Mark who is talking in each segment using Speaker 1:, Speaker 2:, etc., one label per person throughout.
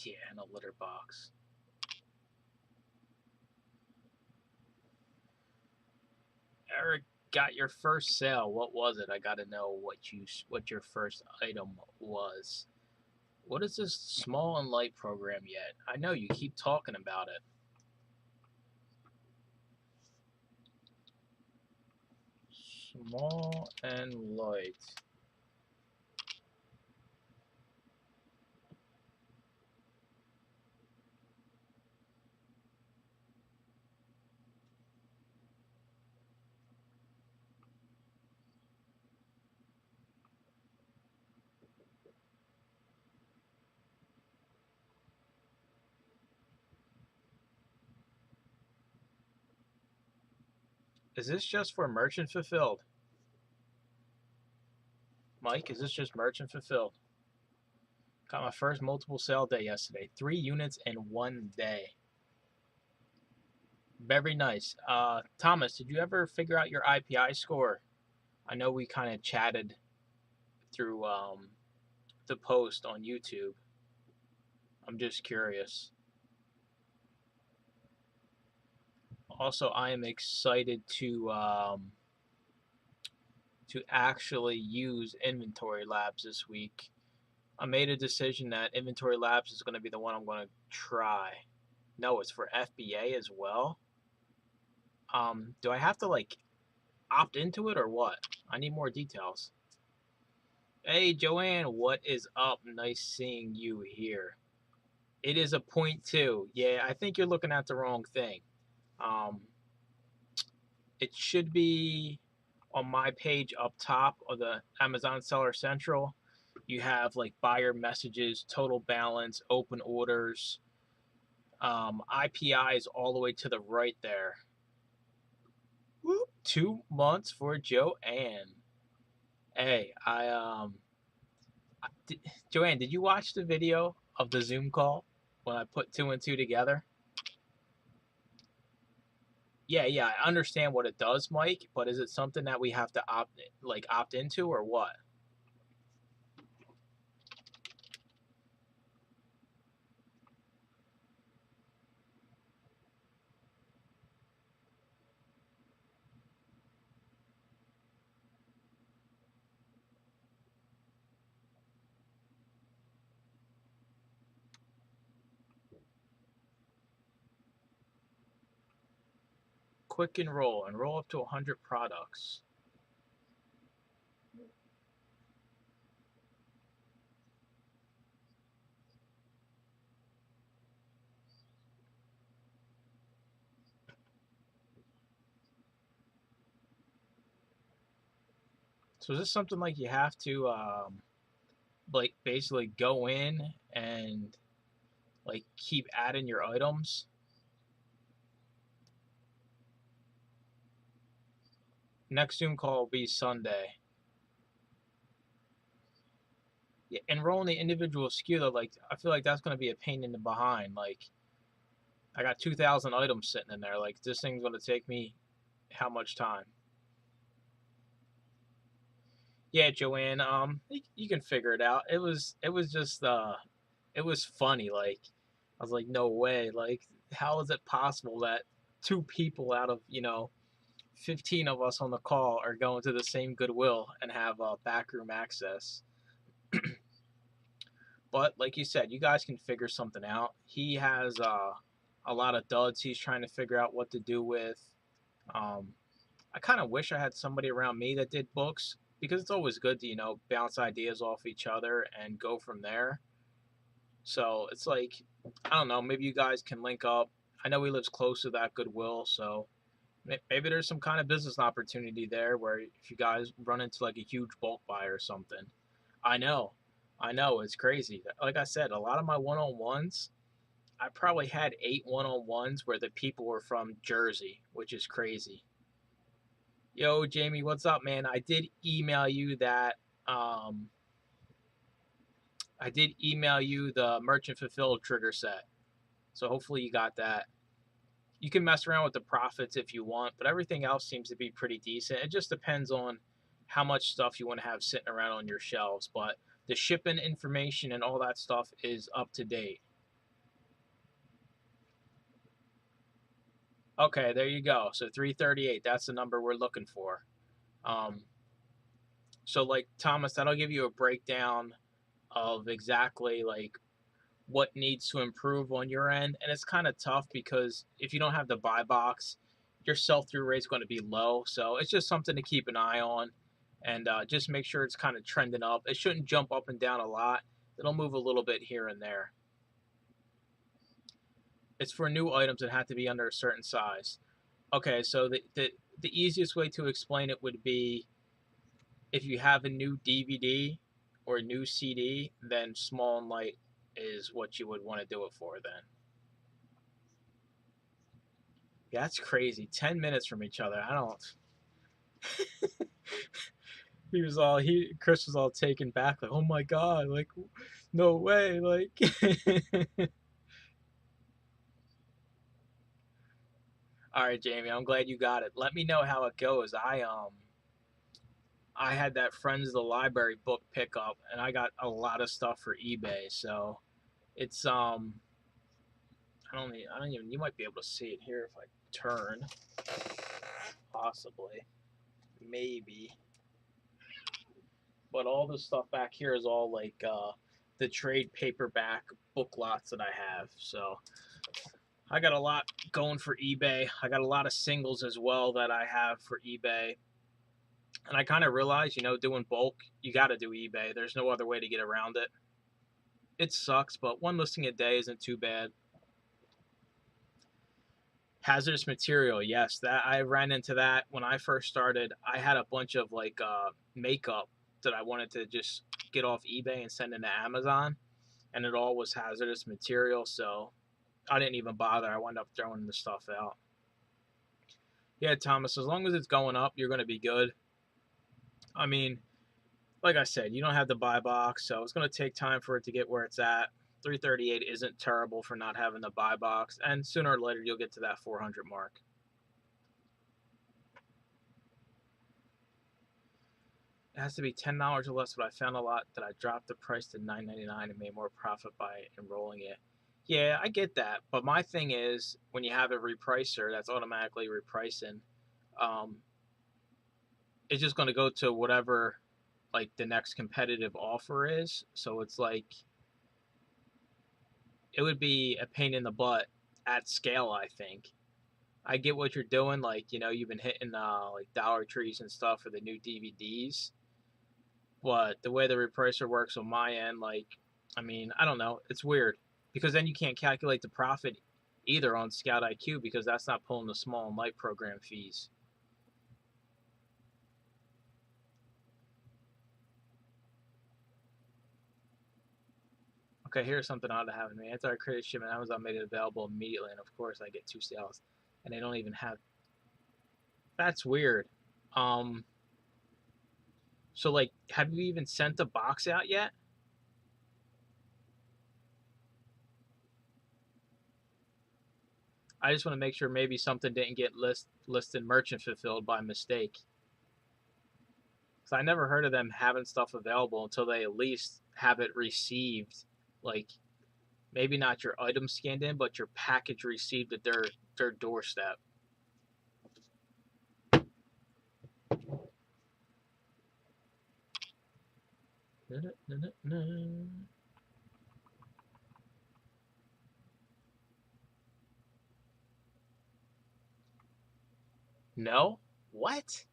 Speaker 1: Yeah, in a litter box. Eric, got your first sale. What was it? I got to know what your first item was. What is this small and light program yet? I know you keep talking about it. Small and light. Is this just for merchant fulfilled? Mike, is this just merchant fulfilled? Got my first multiple sale day yesterday. 3 units in one day. Very nice. Thomas, did you ever figure out your IPI score? I know we kind of chatted through the post on YouTube. I'm just curious. Also, I am excited to actually use Inventory Labs this week. I made a decision that Inventory Labs is going to be the one I'm going to try. No, it's for FBA as well. Do I have to like opt into it or what? I need more details. Hey, Joanne, what is up? Nice seeing you here. It is a point two. Yeah, I think you're looking at the wrong thing. Um, it should be on my page up top of the Amazon Seller Central. You have like buyer messages, total balance, open orders, IPIs all the way to the right there. Whoop, 2 months for Joanne. Hey, Joanne, did you watch the video of the Zoom call when I put two and two together? Yeah, yeah, I understand what it does, Mike, but is it something that we have to opt into or what? Quick enroll up to 100 products. So is this something like you have to like basically go in and like keep adding your items? Next Zoom call will be Sunday. Yeah, enrolling the individual SKU though, like I feel like that's gonna be a pain in the behind. Like I got 2,000 items sitting in there. Like this thing's gonna take me how much time? Yeah, Joanne. You can figure it out. It was just it was funny. Like I was like, no way. Like how is it possible that two people out of 15 of us on the call are going to the same Goodwill and have backroom access? But like you said, you guys can figure something out. He has a lot of duds he's trying to figure out what to do with. Um, I kind of wish I had somebody around me that did books because it's always good to bounce ideas off each other and go from there. So it's like I don't know, maybe you guys can link up. I know he lives close to that Goodwill, so maybe there's some kind of business opportunity there where if you guys run into like a huge bulk buy or something. I know, I know, it's crazy. Like I said, a lot of my one-on-ones, I probably had 8 one-on-ones where the people were from Jersey, which is crazy. Yo, Jamie, what's up, man? Um, I did email you the merchant fulfilled trigger set. So hopefully you got that. You can mess around with the profits if you want, but everything else seems to be pretty decent. It just depends on how much stuff you want to have sitting around on your shelves. But the shipping information and all that stuff is up to date. Okay, there you go. So 338, that's the number we're looking for. Um, so like Thomas, that'll give you a breakdown of exactly like what needs to improve on your end. And it's kind of tough because if you don't have the buy box, your sell through rate is going to be low. So it's just something to keep an eye on, and just make sure it's kind of trending up. It shouldn't jump up and down a lot. It'll move a little bit here and there. It's for new items that have to be under a certain size. Okay, so the easiest way to explain it would be if you have a new DVD or a new CD, then small and light is what you would want to do it for then. Yeah, that's crazy. 10 minutes from each other. I don't. Chris was all taken back, like, oh my god, like, no way, like. All right, Jamie, I'm glad you got it. Let me know how it goes. I had that Friends of the Library book pickup, and I got a lot of stuff for eBay. So it's I don't even. You might be able to see it here if I turn, possibly, maybe. But all this stuff back here is all like the trade paperback book lots that I have. So I got a lot going for eBay. I got a lot of singles as well that I have for eBay. And I kind of realized, doing bulk, you got to do eBay. There's no other way to get around it. It sucks, but one listing a day isn't too bad. Hazardous material, yes, that I ran into that when I first started. I had a bunch of like makeup that I wanted to just get off eBay and send into Amazon, and it all was hazardous material, so I didn't even bother. I wound up throwing the stuff out. Yeah, Thomas, as long as it's going up, you're going to be good. I mean, like I said, you don't have the buy box, so it's going to take time for it to get where it's at. 338 isn't terrible for not having the buy box, and sooner or later you'll get to that 400 mark. It has to be $10 or less, but I found a lot that I dropped the price to $9.99 and made more profit by enrolling it. Yeah, I get that, but my thing is when you have a repricer that's automatically repricing, um, it's just going to go to whatever like the next competitive offer is. So it's like it would be a pain in the butt at scale, I think. I get what you're doing, like, you've been hitting like Dollar Trees and stuff for the new DVDs, but the way the repricer works on my end, like, I mean, I don't know, it's weird because then you can't calculate the profit either on Scout IQ because that's not pulling the small and light program fees. Okay, here's something odd to happen to me. After I created shipment, Amazon made it available immediately, and of course I get 2 sales, and they don't even have. That's weird. Um, so like, have you even sent the box out yet? I just want to make sure maybe something didn't get listed merchant fulfilled by mistake. Because I never heard of them having stuff available until they at least have it received. Like maybe not your item scanned in, but your package received at their doorstep. No? What?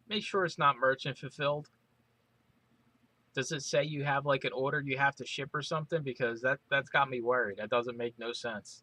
Speaker 1: Make sure it's not merchant fulfilled. Does it say you have like an order you have to ship or something? Because that's got me worried. That doesn't make no sense.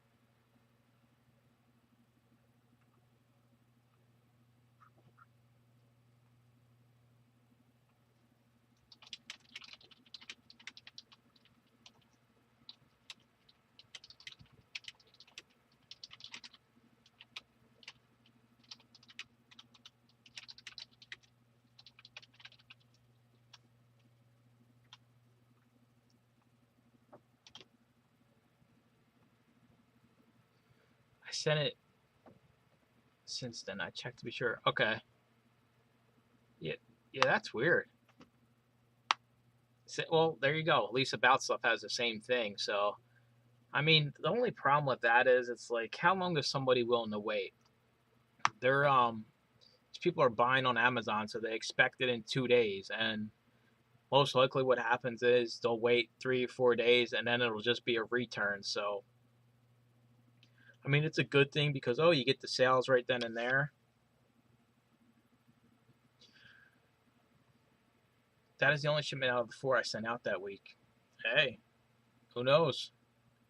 Speaker 1: I sent it since then. I checked to be sure. Okay. Yeah, yeah, that's weird. Well, there you go. At least About Stuff has the same thing. So, I mean, the only problem with that is it's like, how long is somebody willing to wait? They're people are buying on Amazon, so they expect it in 2 days, and most likely what happens is they'll wait 3 or 4 days, and then it'll just be a return. So, I mean, it's a good thing because you get the sales right then and there. That is the only shipment out of the four I sent out that week. Hey, who knows?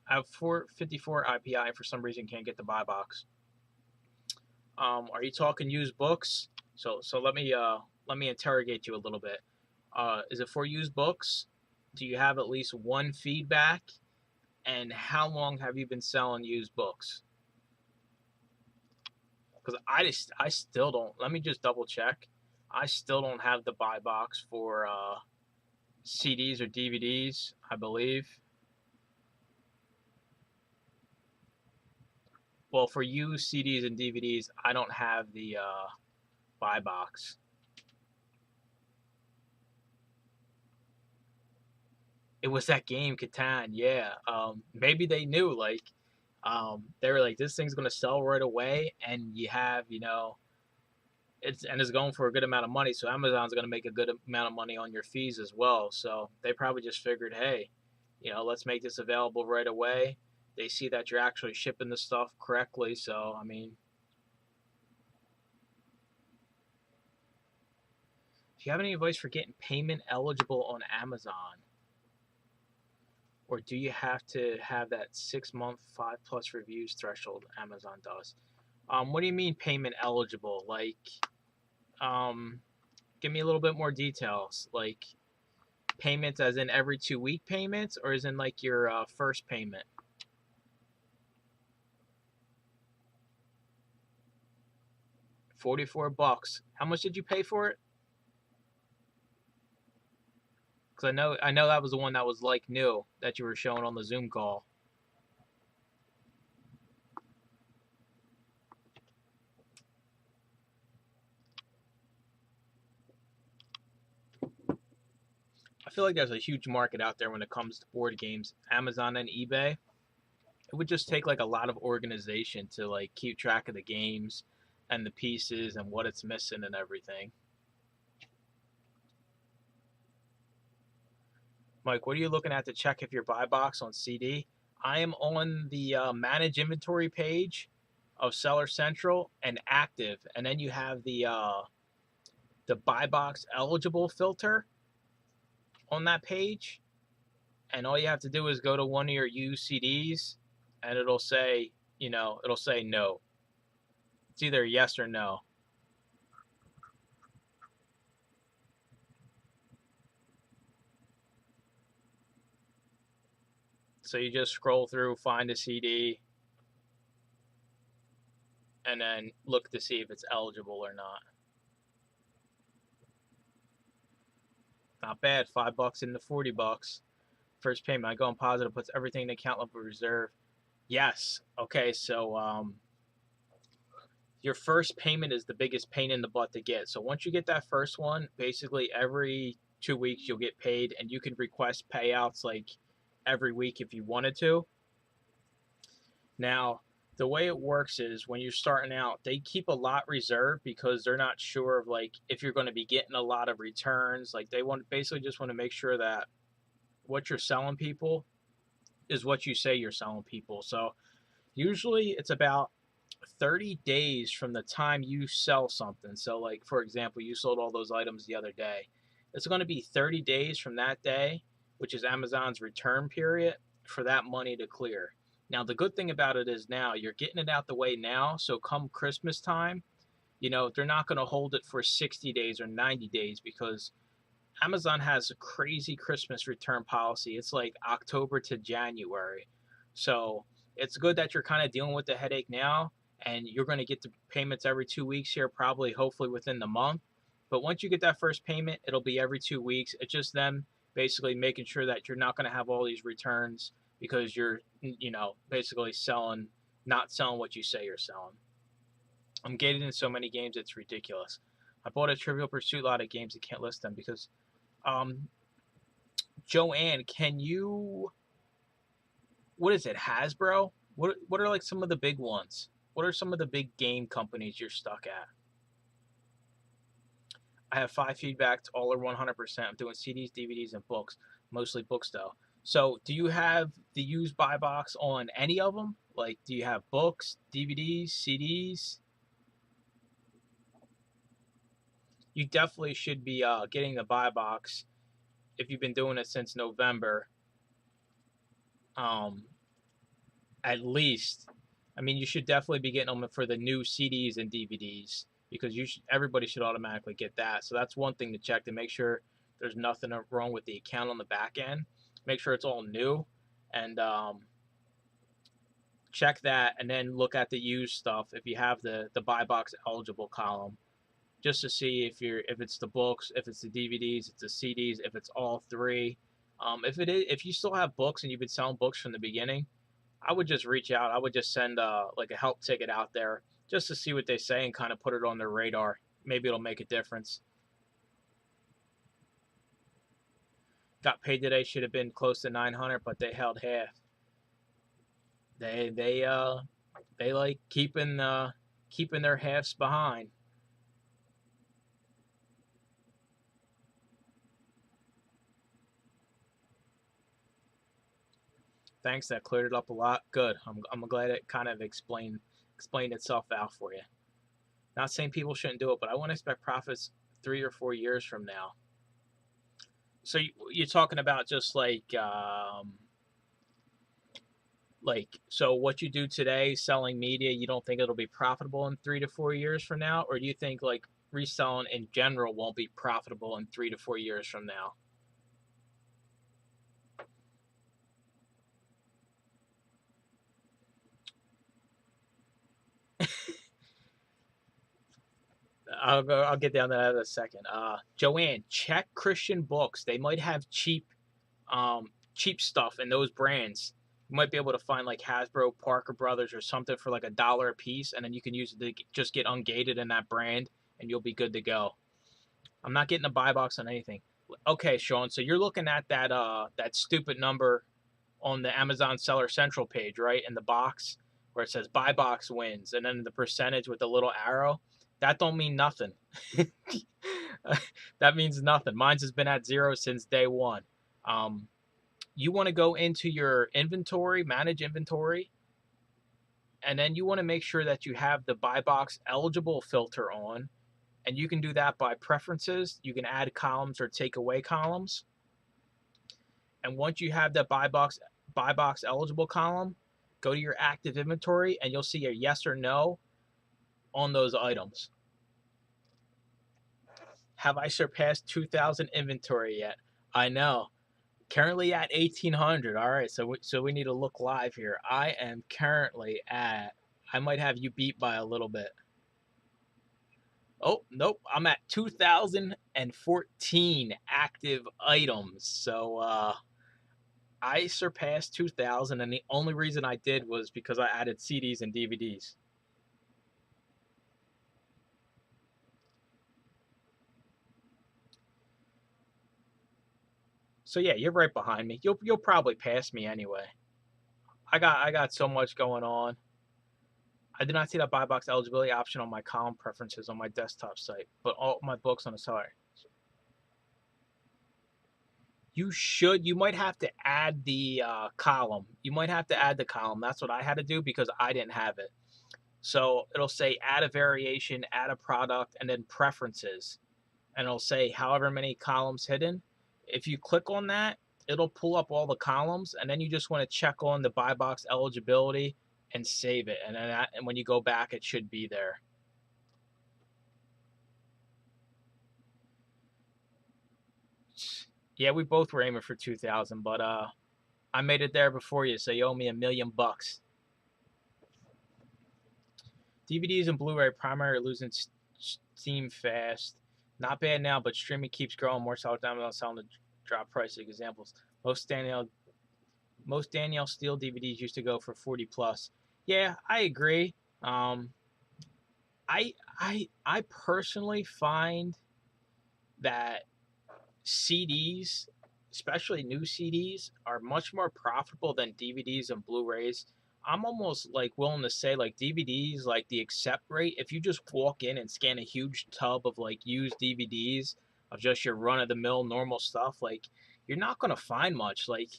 Speaker 1: I have 454 IPI, for some reason can't get the buy box. Are you talking used books? So let me interrogate you a little bit. Is it for used books? Do you have at least one feedback? And how long have you been selling used books? Because I still don't. Let me just double check. I still don't have the buy box for CDs or DVDs, I believe. Well, for used CDs and DVDs, I don't have the buy box. It was that game Catan, yeah. Maybe they knew, like, they were like, this thing's gonna sell right away, and you have, it's going for a good amount of money, so Amazon's gonna make a good amount of money on your fees as well. So they probably just figured, hey, let's make this available right away. They see that you're actually shipping the stuff correctly, so I mean, do you have any advice for getting payment eligible on Amazon? Or do you have to have that 6 month, 5+ reviews threshold Amazon does? What do you mean payment eligible? Like, um, give me a little bit more details. Like, payments as in every 2 week payments, or as in like your first payment? $44. How much did you pay for it? Because I know that was the one that was like new that you were showing on the Zoom call. I feel like there's a huge market out there when it comes to board games. Amazon and eBay. It would just take like a lot of organization to like keep track of the games and the pieces and what it's missing and everything. Mike, what are you looking at to check if your buy box on CD? I am on the manage inventory page of Seller Central and active, and then you have the buy box eligible filter on that page, and all you have to do is go to one of your used CDs, and it'll say no. It's either yes or no. So you just scroll through, find a CD, and then look to see if it's eligible or not. Not bad. $5 into $40. First payment. I go on positive, puts everything in account level reserve. Yes. Okay. So your first payment is the biggest pain in the butt to get. So once you get that first one, basically every 2 weeks you'll get paid, and you can request payouts like every week if you wanted to. Now, the way it works is when you're starting out, they keep a lot reserved because they're not sure of like if you're going to be getting a lot of returns. Like they basically just want to make sure that what you're selling people is what you say you're selling people. So usually it's about 30 days from the time you sell something. So like for example, you sold all those items the other day. It's going to be 30 days from that day, which is Amazon's return period, for that money to clear. Now the good thing about it is now you're getting it out the way now, so come Christmas time, they're not going to hold it for 60 days or 90 days because Amazon has a crazy Christmas return policy. It's like October to January. So it's good that you're kind of dealing with the headache now, and you're going to get the payments every 2 weeks here, probably, hopefully within the month. But once you get that first payment, it'll be every 2 weeks. It's just them basically making sure that you're not going to have all these returns because you're, basically not selling what you say you're selling. I'm gated in so many games, it's ridiculous. I bought a Trivial Pursuit lot of games. I can't list them because um, Joanne, can you, what is it, Hasbro? What are like some of the big ones? What are some of the big game companies you're stuck at? I have 5 feedbacks, all are 100%. I'm doing CDs, DVDs, and books, mostly books though. So, do you have the used buy box on any of them? Like, do you have books, DVDs, CDs? You definitely should be getting the buy box if you've been doing it since November. Um, at least, I mean, you should definitely be getting them for the new CDs and DVDs because everybody should automatically get that. So that's one thing to check to make sure there's nothing wrong with the account on the back end. Make sure it's all new, and check that, and then look at the used stuff if you have the buy box eligible column, just to see if it's the books, if it's the DVDs, it's the CDs, if it's all three. If you still have books and you've been selling books from the beginning, I would just reach out. I would just send like a help ticket out there just to see what they say and kind of put it on their radar. Maybe it'll make a difference. Got paid today, should have been close to 900, but they held half. They like keeping their halves behind. Thanks, that cleared it up a lot. Good. I'm glad it kind of explained itself out for you. Not saying people shouldn't do it, but I wouldn't expect profits 3 or 4 years from now. So you're talking about just like so what you do today selling media, you don't think it'll be profitable in 3 to 4 years from now, or do you think like reselling in general won't be profitable in 3 to 4 years from now? I'll get down to that in a second. Joanne, check Christian books. They might have cheap stuff in those brands. You might be able to find like Hasbro, Parker Brothers, or something for like $1 a piece, and then you can use it to just get ungated in that brand, and you'll be good to go. I'm not getting a buy box on anything. Okay, Sean. So you're looking at that stupid number on the Amazon Seller Central page, right? In the box where it says buy box wins, and then the percentage with the little arrow. That don't mean nothing. That means nothing. Mine's has been at zero since day one. Um, you want to go into your inventory, manage inventory, and then you want to make sure that you have the buy box eligible filter on. And you can do that by preferences. You can add columns or take away columns. And once you have that buy box eligible column, go to your active inventory and you'll see a yes or no on those items. Have I surpassed 2,000 inventory yet? I know. Currently at 1,800. All right, so we need to look live here. I am currently at. I might have you beat by a little bit. Oh, nope. I'm at 2,014 active items. So I surpassed 2,000, and the only reason I did was because I added CDs and DVDs. So yeah, you're right behind me. You'll probably pass me anyway. I got so much going on. I did not see that buy box eligibility option on my column preferences on my desktop site, but all my books on the seller. You should. You might have to add the column. You might have to add the column. That's what I had to do because I didn't have it. So it'll say add a variation, add a product, and then preferences. And it'll say however many columns hidden. If you click on that, it'll pull up all the columns, and then you just want to check on the buy box eligibility and save it. And then and when you go back, it should be there. Yeah, we both were aiming for 2,000, but I made it there before you, so you owe me $1,000,000. DVDs and Blu-ray primary are losing steam fast. Not bad now, but streaming keeps growing. More solid down on selling the drop price. Examples: most Danielle Steele DVDs used to go for 40 plus. Yeah, I agree. I personally find that CDs especially new CDs, are much more profitable than DVDs and Blu-rays. I'm almost like willing to say like DVDs, like the accept rate, if you just walk in and scan a huge tub of like used DVDs of just your run-of-the-mill normal stuff, like you're not gonna find much. Like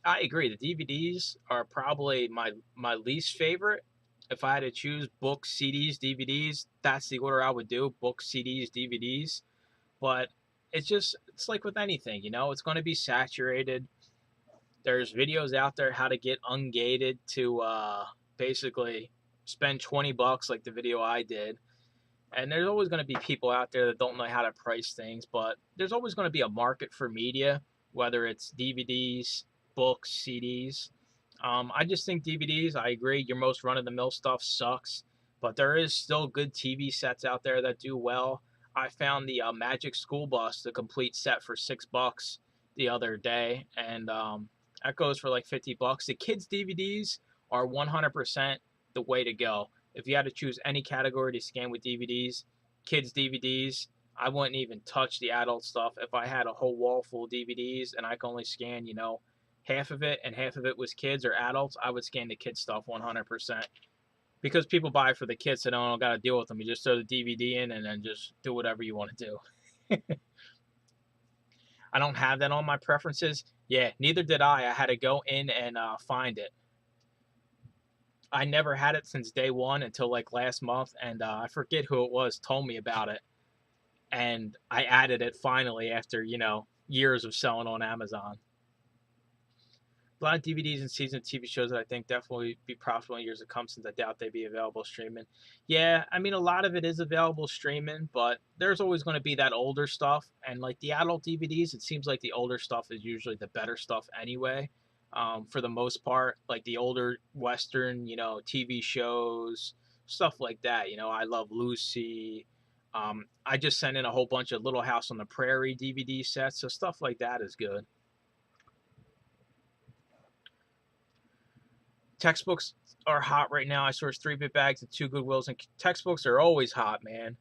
Speaker 1: I agree, the DVDs are probably my least favorite. If I had to choose books, CDs, DVDs, that's the order I would do: books, CDs, DVDs. But it's like with anything, it's going to be saturated. There's videos out there how to get ungated to basically spend 20 bucks like the video I did. And there's always going to be people out there that don't know how to price things, but there's always going to be a market for media, whether it's DVDs, books, CDs. I just think DVDs, I agree, your most run of the mill stuff sucks, but there is still good TV sets out there that do well. I found the Magic School Bus, the complete set, for $6 the other day, and that goes for like 50 bucks. The kids' DVDs are 100% the way to go. If you had to choose any category to scan with DVDs, kids' DVDs, I wouldn't even touch the adult stuff. If I had a whole wall full of DVDs and I could only scan, half of it, and half of it was kids or adults, I would scan the kids stuff 100%. Because people buy it for the kids, so they don't got to deal with them. You just throw the DVD in and then just do whatever you want to do. I don't have that on my preferences. Yeah, neither did I. I had to go in and find it. I never had it since day one until like last month, and I forget who it was told me about it, and I added it finally after years of selling on Amazon. A lot of DVDs and season TV shows that I think definitely be profitable in years to come, since I doubt they'd be available streaming. Yeah, I mean, a lot of it is available streaming, but there's always going to be that older stuff. And like the adult DVDs, it seems like the older stuff is usually the better stuff anyway. For the most part, like the older Western, TV shows, stuff like that. I Love Lucy. I just sent in a whole bunch of Little House on the Prairie DVD sets, so stuff like that is good. Textbooks are hot right now. I sourced 3-bit bags and 2 Goodwills, and textbooks are always hot, man.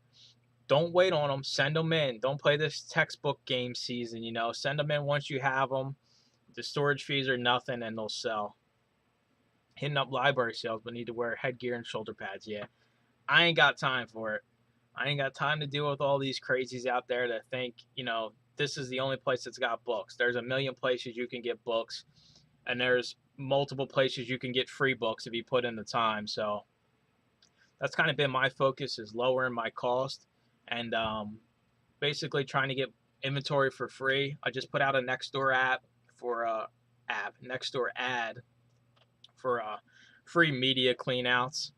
Speaker 1: Don't wait on them. Send them in. Don't play this textbook game season. Send them in once you have them. The storage fees are nothing, and they'll sell. Hitting up library sales, but need to wear headgear and shoulder pads. Yeah, I ain't got time for it. I ain't got time to deal with all these crazies out there that think this is the only place that's got books. There's a million places you can get books, and there's multiple places you can get free books if you put in the time. So that's kind of been my focus, is lowering my cost and basically trying to get inventory for free. I just put out a Nextdoor Nextdoor ad for free media cleanouts.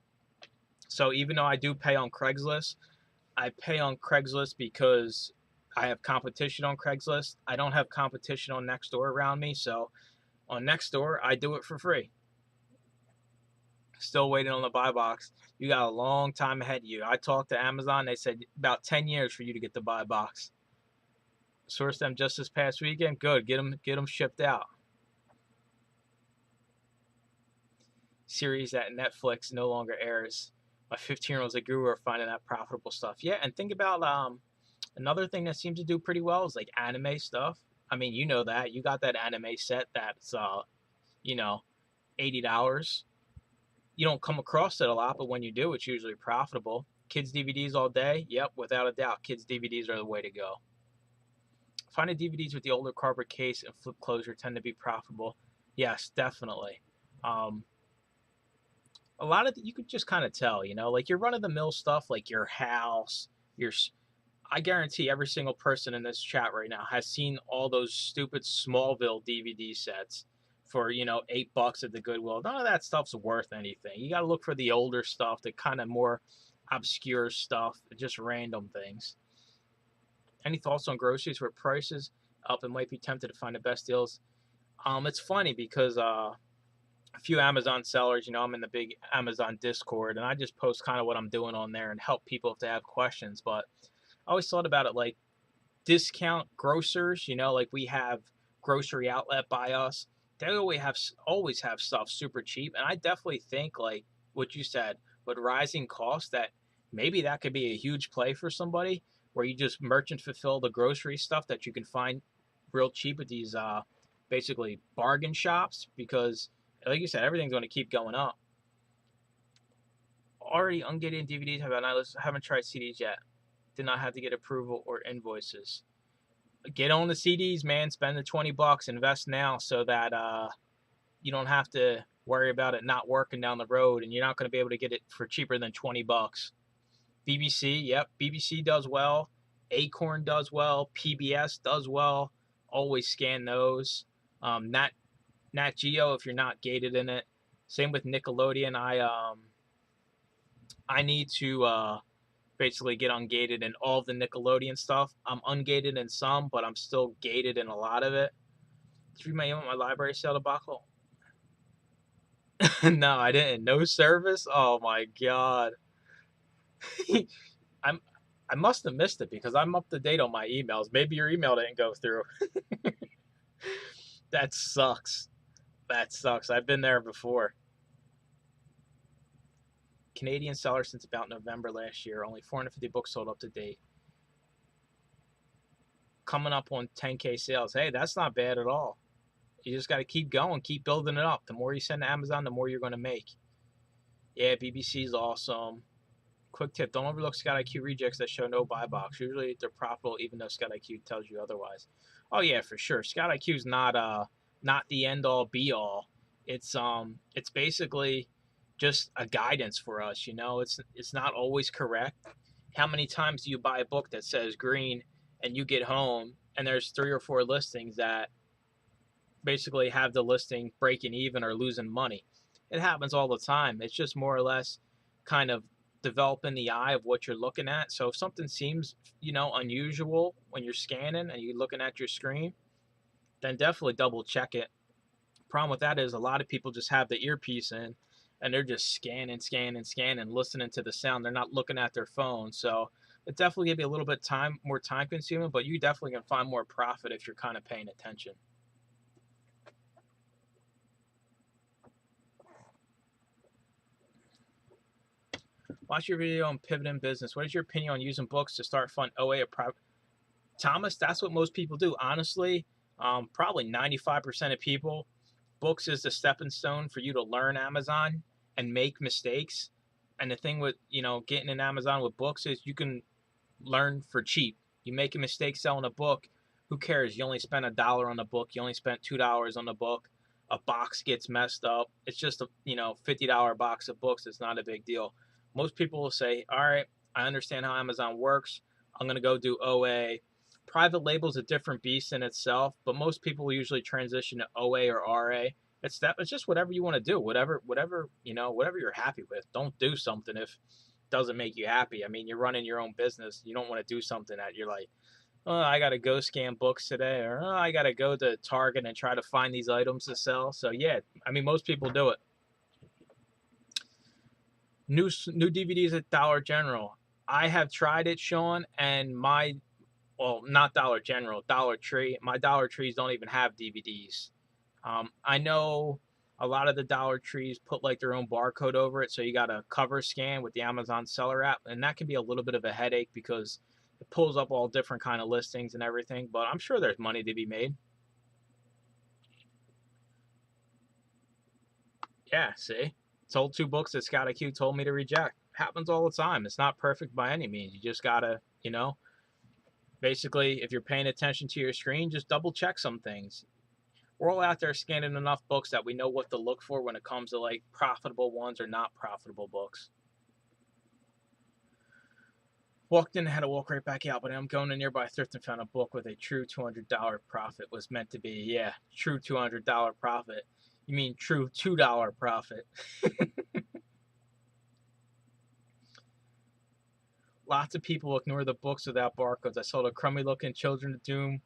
Speaker 1: So even though I do pay on Craigslist, I pay on Craigslist because I have competition on Craigslist. I don't have competition on Nextdoor around me, so on Nextdoor, I do it for free. Still waiting on the buy box. You got a long time ahead of you. I talked to Amazon. They said about 10 years for you to get the buy box. Sourced them just this past weekend. Good. Get them shipped out. Series that Netflix no longer airs. My 15-year-olds at Guru are finding that profitable stuff. Yeah, and think about another thing that seems to do pretty well is like anime stuff. I mean, you know that. You got that anime set that's $80. You don't come across it a lot, but when you do, it's usually profitable. Kids DVDs all day? Yep, without a doubt, kids DVDs are the way to go. Finding DVDs with the older cardboard case and flip closure tend to be profitable. Yes, definitely. A lot of you could just kind of tell, like your run of the mill stuff, like your house, I guarantee every single person in this chat right now has seen all those stupid Smallville DVD sets for, $8 at the Goodwill. None of that stuff's worth anything. You got to look for the older stuff, the kind of more obscure stuff, just random things. Any thoughts on groceries where prices up and might be tempted to find the best deals? It's funny because a few Amazon sellers, I'm in the big Amazon Discord, and I just post kind of what I'm doing on there and help people if they have questions. But I always thought about it like discount grocers, like we have Grocery Outlet by us. They always have stuff super cheap, and I definitely think like what you said, with rising costs, that maybe that could be a huge play for somebody, where you just merchant fulfill the grocery stuff that you can find real cheap at these basically bargain shops because, like you said, everything's going to keep going up. Already ungated DVDs. Haven't tried CDs yet. Did not have to get approval or invoices. Get on the CDs, man. Spend the $20. Invest now so that you don't have to worry about it not working down the road, and you're not going to be able to get it for cheaper than $20. BBC, yep, BBC does well. Acorn does well. PBS does well. Always scan those. Nat Geo if you're not gated in it. Same with Nickelodeon. I need to basically get ungated in all of the Nickelodeon stuff. I'm ungated in some, but I'm still gated in a lot of it. Did you read my email at my library sale debacle? No, I didn't. No service? Oh my god. I'm I must have missed it because I'm up to date on my emails. Maybe your email didn't go through. That sucks. That sucks. I've been there before. Canadian seller since about November last year. Only 450 books sold up to date. Coming up on 10K sales. Hey, that's not bad at all. You just got to keep going, keep building it up. The more you send to Amazon, the more you're going to make. Yeah, BBC is awesome. Quick tip, don't overlook Scout IQ rejects that show no buy box. Usually they're profitable even though Scout IQ tells you otherwise. Oh yeah, for sure. Scout IQ is not the end all be all. It's basically just a guidance for us, you know. It's not always correct. How many times do you buy a book that says green and you get home and there's 3 or 4 listings that basically have the listing breaking even or losing money? It happens all the time. It's just more or less kind of developing the eye of what you're looking at. So if something seems, unusual when you're scanning and you're looking at your screen, then definitely double check it. Problem with that is a lot of people just have the earpiece in and they're just scanning, listening to the sound. They're not looking at their phone. So it definitely give you a little bit more time consuming, but you definitely can find more profit if you're kind of paying attention. Watch your video on pivoting business. What is your opinion on using books to start fund OA or private? Thomas, that's what most people do. Honestly, probably 95% of people, books is the stepping stone for you to learn Amazon and make mistakes. And the thing with, getting in Amazon with books is you can learn for cheap. You make a mistake selling a book, who cares? You only spent $1 on the book. You only spent $2 on the book. A box gets messed up. It's just a $50 box of books. It's not a big deal. Most people will say, all right, I understand how Amazon works. I'm going to go do OA. Private label is a different beast in itself, but most people will usually transition to OA or RA. It's just whatever you want to do, whatever you're happy with. Don't do something if it doesn't make you happy. I mean, you're running your own business. You don't want to do something that you're like, oh, I got to go scan books today, or oh, I got to go to Target and try to find these items to sell. So yeah, I mean, most people do it. New DVDs at Dollar General. I have tried it, Sean, and not Dollar General, Dollar Tree. My Dollar Trees don't even have DVDs. I know a lot of the Dollar Trees put like their own barcode over it, so you got a cover scan with the Amazon Seller app, and that can be a little bit of a headache because it pulls up all different kind of listings and everything. But I'm sure there's money to be made. Yeah, see, sold 2 books that Scott IQ told me to reject. Happens all the time. It's not perfect by any means. You just gotta, basically, if you're paying attention to your screen, just double check some things. We're all out there scanning enough books that we know what to look for when it comes to like profitable ones or not profitable books. Walked in and had to walk right back out, but I'm going to nearby thrift and found a book with a true $200 profit. Was meant to be. Yeah, true $200 profit. You mean true $2 profit. Lots of people ignore the books without barcodes. I sold a crummy looking Children of Doom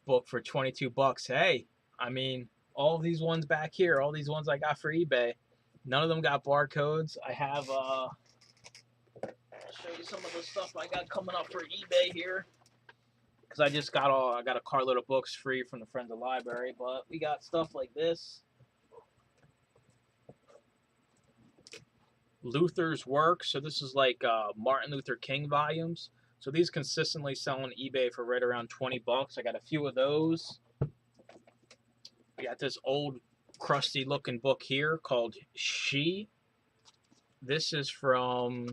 Speaker 1: book for $22. Hey, I mean, all of these ones back here, all these ones I got for eBay, none of them got barcodes. I have I'll show you some of the stuff I got coming up for eBay here, because I got a carload of books free from the Friends of the Library. But we got stuff like this, Luther's work. So this is like Martin Luther King volumes. So these consistently sell on eBay for right around 20 bucks. I got a few of those. We got this old crusty looking book here called She. This is from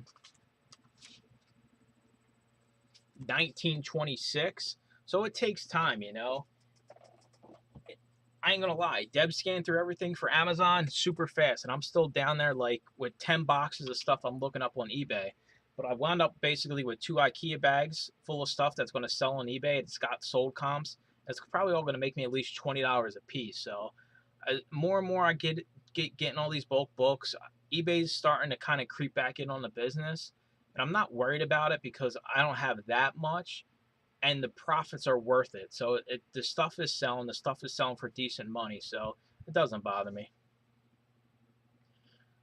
Speaker 1: 1926. So it takes time, you know. I ain't gonna lie, Debs scanned through everything for Amazon super fast, and I'm still down there like with 10 boxes of stuff I'm looking up on eBay. But I wound up basically with 2 IKEA bags full of stuff that's gonna sell on eBay. It's got sold comps. It's probably all gonna make me at least $20 a piece. So more and more I getting all these bulk books. eBay's starting to kind of creep back in on the business, and I'm not worried about it because I don't have that much and the profits are worth it. So the stuff is selling. The stuff is selling for decent money. So it doesn't bother me.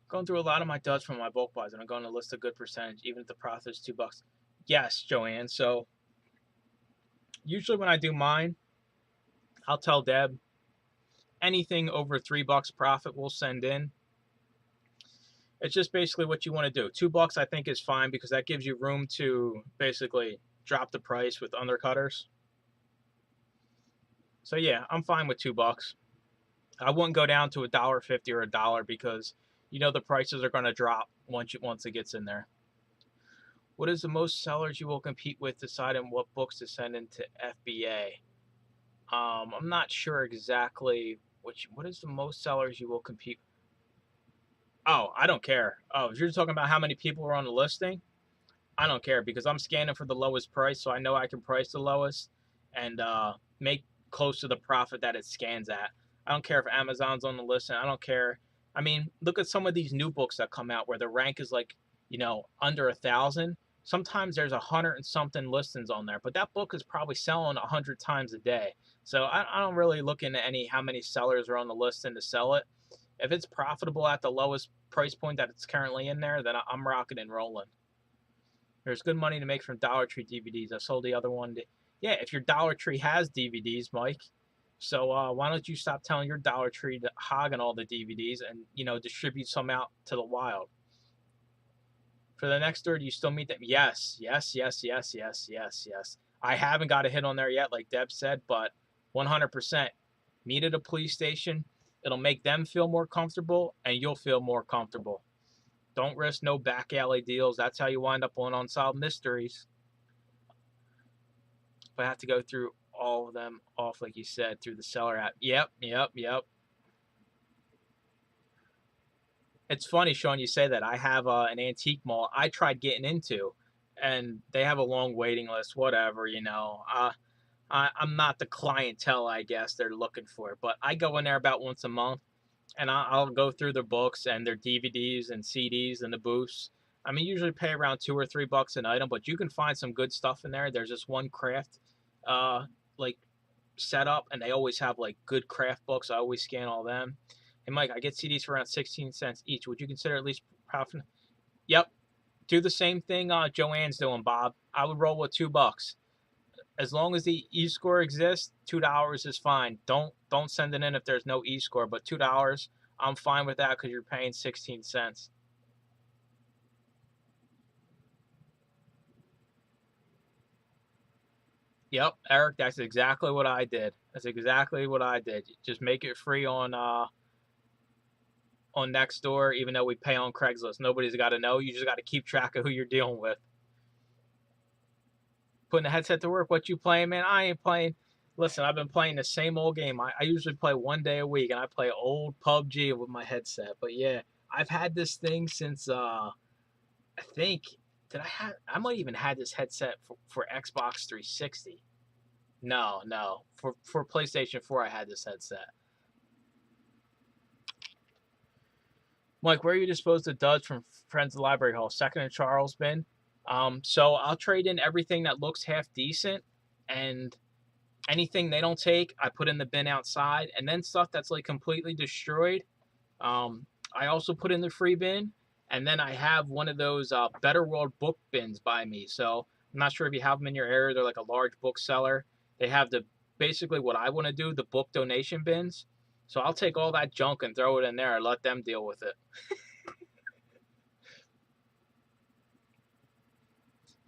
Speaker 1: Going through a lot of my duds from my bulk buys, and I'm going to list a good percentage, even if the profit is $2. Yes, Joanne. So usually when I do mine, I'll tell Deb anything over $3 profit we'll send in. It's just basically what you want to do. $2 I think is fine because that gives you room to basically drop the price with undercutters. So yeah, I'm fine with $2. I wouldn't go down to $1.50 or $1 because you know the prices are going to drop once it gets in there. What is the most sellers you will compete with deciding what books to send into FBA? I'm not sure exactly what is the most sellers you will compete. Oh, I don't care. Oh, if you're talking about how many people are on the listing, I don't care because I'm scanning for the lowest price, so I know I can price the lowest and make close to the profit that it scans at. I don't care if Amazon's on the list, and I don't care. I mean, look at some of these new books that come out where the rank is like, under 1,000. Sometimes there's 100 and something listings on there, but that book is probably selling 100 times a day. So I don't really look into how many sellers are on the listing to sell it. If it's profitable at the lowest price point that it's currently in there, then I'm rocking and rolling. There's good money to make from Dollar Tree DVDs. I sold the other one. Yeah, if your Dollar Tree has DVDs, Mike, so why don't you stop telling your Dollar Tree to hog on all the DVDs and distribute some out to the wild? For the next third, you still meet them. Yes, yes, yes, yes, yes, yes, yes. I haven't got a hit on there yet, like Deb said, but 100%. Meet at a police station. It'll make them feel more comfortable, and you'll feel more comfortable. Don't risk no back alley deals. That's how you wind up on Unsolved Mysteries. If I have to go through all of them off, like you said, through the seller app. Yep, yep, yep. It's funny, Sean, you say that. I have an antique mall I tried getting into, and they have a long waiting list, whatever, I'm not the clientele, I guess, they're looking for. But I go in there about once a month, and I'll go through their books and their DVDs and CDs and the booths. I mean, usually pay around $2 or $3 an item, but you can find some good stuff in there. There's this one craft, like setup, and they always have like good craft books. I always scan all them. Hey, Mike, I get CDs for around 16 cents each. Would you consider at least profit? Yep. Do the same thing Joanne's doing, Bob. I would roll with $2. As long as the e-score exists, $2 is fine. Don't send it in if there's no e-score, but $2, I'm fine with that because you're paying 16 cents. Yep, Eric, that's exactly what I did. That's exactly what I did. Just make it free on Nextdoor, even though we pay on Craigslist. Nobody's got to know. You just got to keep track of who you're dealing with. Putting the headset to work. What you playing, man? I ain't playing. Listen, I've been playing the same old game. I usually play one day a week, and I play old PUBG with my headset. But yeah, I've had this thing since I think I might even had this headset for Xbox 360. No, for PlayStation 4 I had this headset. Mike, where are you disposed of duds from Friends of the Library Hall? Second and Charles bin. So I'll trade in everything that looks half decent, and anything they don't take, I put in the bin outside, and then stuff that's like completely destroyed, I also put in the free bin, and then I have one of those Better World book bins by me. So I'm not sure if you have them in your area. They're like a large bookseller. They have basically what I want to do, the book donation bins. So I'll take all that junk and throw it in there and let them deal with it.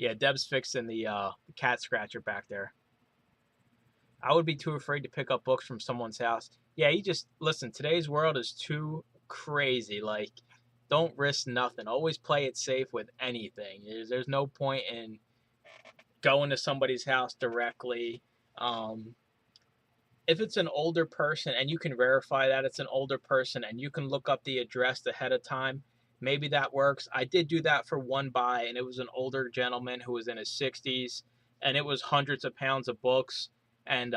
Speaker 1: Yeah, Deb's fixing the cat scratcher back there. I would be too afraid to pick up books from someone's house. Yeah, you just listen. Today's world is too crazy. Like, don't risk nothing. Always play it safe with anything. There's no point in going to somebody's house directly. Um, if it's an older person and you can verify that it's an older person and you can look up the address ahead of time, maybe that works. I did do that for one buy, and it was an older gentleman who was in his 60s, and it was hundreds of pounds of books, and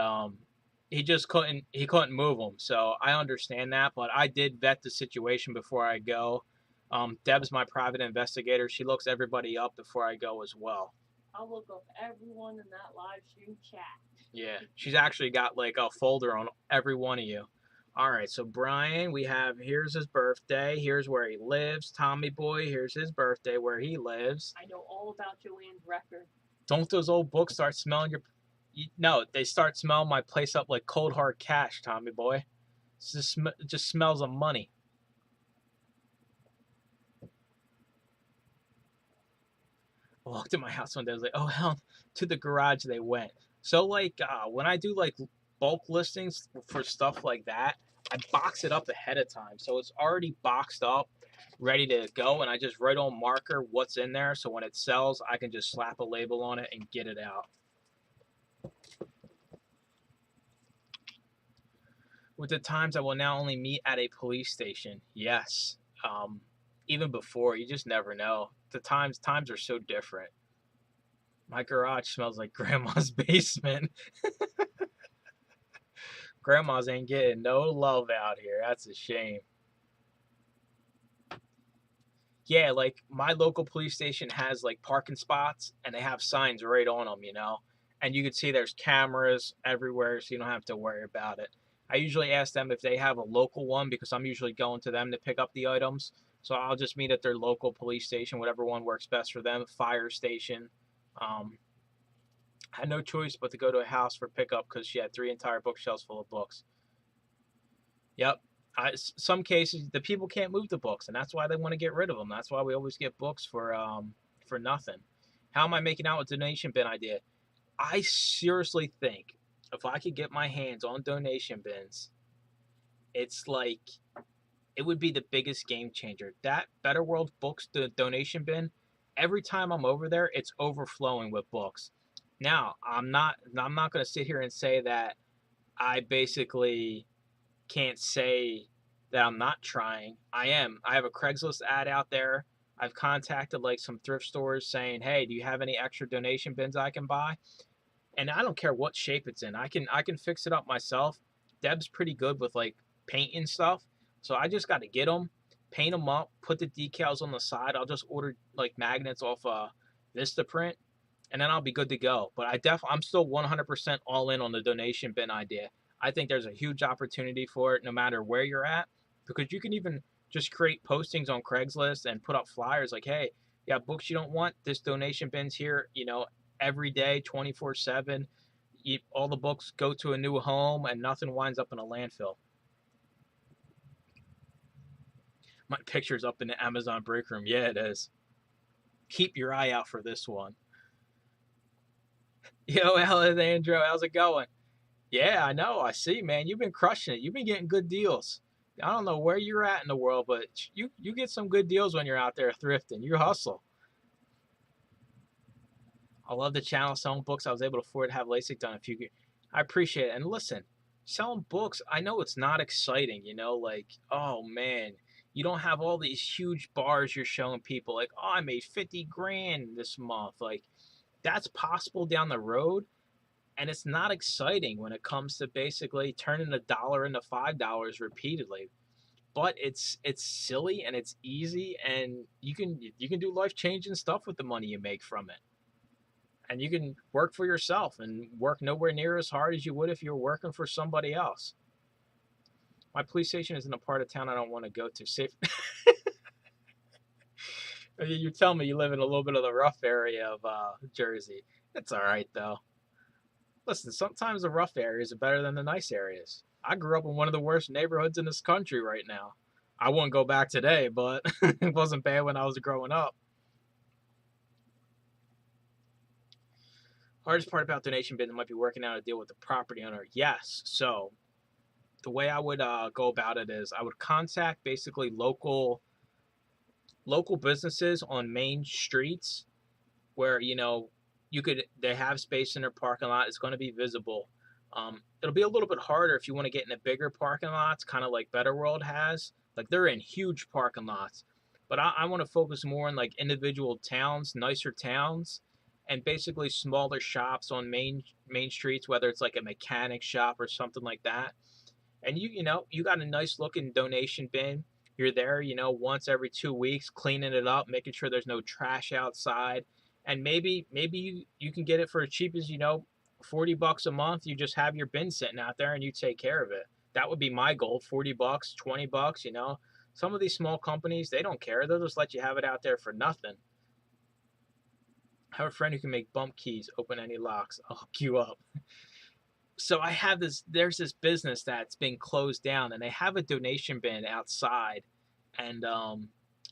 Speaker 1: he couldn't move them. So I understand that, but I did vet the situation before I go. Deb's my private investigator. She looks everybody up before I go as well.
Speaker 2: I'll look up everyone in that live stream chat.
Speaker 1: Yeah, she's actually got like a folder on every one of you. All right, so Brian, we have here's his birthday, here's where he lives. Tommy Boy, here's his birthday, where he lives.
Speaker 2: I know all about Joanne's record.
Speaker 1: Don't those old books start smelling your? No, they start smelling my place up like cold hard cash, Tommy Boy. It just smells of money. I walked in my house one day. I was like, oh hell, to the garage they went. So like when I do like bulk listings for stuff like that, I box it up ahead of time, so it's already boxed up, ready to go, and I just write on marker what's in there, so when it sells, I can just slap a label on it and get it out. With the times, I will now only meet at a police station. Yes. Even before, you just never know. The times are so different. My garage smells like grandma's basement. Grandma's ain't getting no love out here. That's a shame. Yeah, like my local police station has like parking spots and they have signs right on them, and you can see there's cameras everywhere, so you don't have to worry about it. I usually ask them if they have a local one because I'm usually going to them to pick up the items. So I'll just meet at their local police station, whatever one works best for them. Fire station. Um, I had no choice but to go to a house for pickup because she had 3 entire bookshelves full of books. Yep. Some cases the people can't move the books, and that's why they want to get rid of them. That's why we always get books for nothing. How am I making out with donation bin idea? I seriously think if I could get my hands on donation bins, it's like it would be the biggest game changer. That Better World Books, the donation bin, every time I'm over there, it's overflowing with books. Now, I'm not going to sit here and say that I basically can't say that I'm not trying. I am. I have a Craigslist ad out there. I've contacted like some thrift stores saying, "Hey, do you have any extra donation bins I can buy?" And I don't care what shape it's in. I can fix it up myself. Deb's pretty good with like painting stuff, so I just got to get them, paint them up, put the decals on the side. I'll just order like magnets off Vistaprint, and then I'll be good to go. But I'm still 100% all in on the donation bin idea. I think there's a huge opportunity for it no matter where you're at, because you can even just create postings on Craigslist and put up flyers like, hey, yeah, books you don't want, this donation bin's here, every day, 24/7. All the books go to a new home and nothing winds up in a landfill. My picture's up in the Amazon break room. Yeah, it is. Keep your eye out for this one. Yo, Alejandro, how's it going? Yeah, I know. I see, man. You've been crushing it. You've been getting good deals. I don't know where you're at in the world, but you get some good deals when you're out there thrifting. You hustle. I love the channel selling books. I was able to afford to have LASIK done a few years. I appreciate it. And listen, selling books, I know it's not exciting, like, oh man, you don't have all these huge bars you're showing people like, oh, I made 50 grand this month. Like, that's possible down the road. And it's not exciting when it comes to basically turning $1 into $5 repeatedly. But it's silly and it's easy, and you can do life changing stuff with the money you make from it. And you can work for yourself and work nowhere near as hard as you would if you were working for somebody else. My police station is in a part of town I don't want to go to. Safe. You tell me you live in a little bit of the rough area of Jersey. It's all right though. Listen, sometimes the rough areas are better than the nice areas. I grew up in one of the worst neighborhoods in this country right now. I wouldn't go back today, but it wasn't bad when I was growing up. Hardest part about donation bin might be working out a deal with the property owner. Yes. So the way I would go about it is I would contact basically local businesses on main streets where you could they have space in their parking lot. It's going to be visible. It'll be a little bit harder if you want to get in the bigger parking lots, kind of like Better World has. Like they're in huge parking lots, but I want to focus more on like individual towns, nicer towns, and basically smaller shops on main streets, whether it's like a mechanic shop or something like that. And you got a nice looking donation bin. You're there, once every 2 weeks, cleaning it up, making sure there's no trash outside, and maybe you can get it for as cheap as 40 bucks a month. You just have your bin sitting out there and you take care of it. That would be my goal. 40 bucks, 20 bucks. Some of these small companies, they don't care. They'll just let you have it out there for nothing. I have a friend who can make bump keys open any locks. I'll hook you up. So there's this business that's been closed down, and they have a donation bin outside, and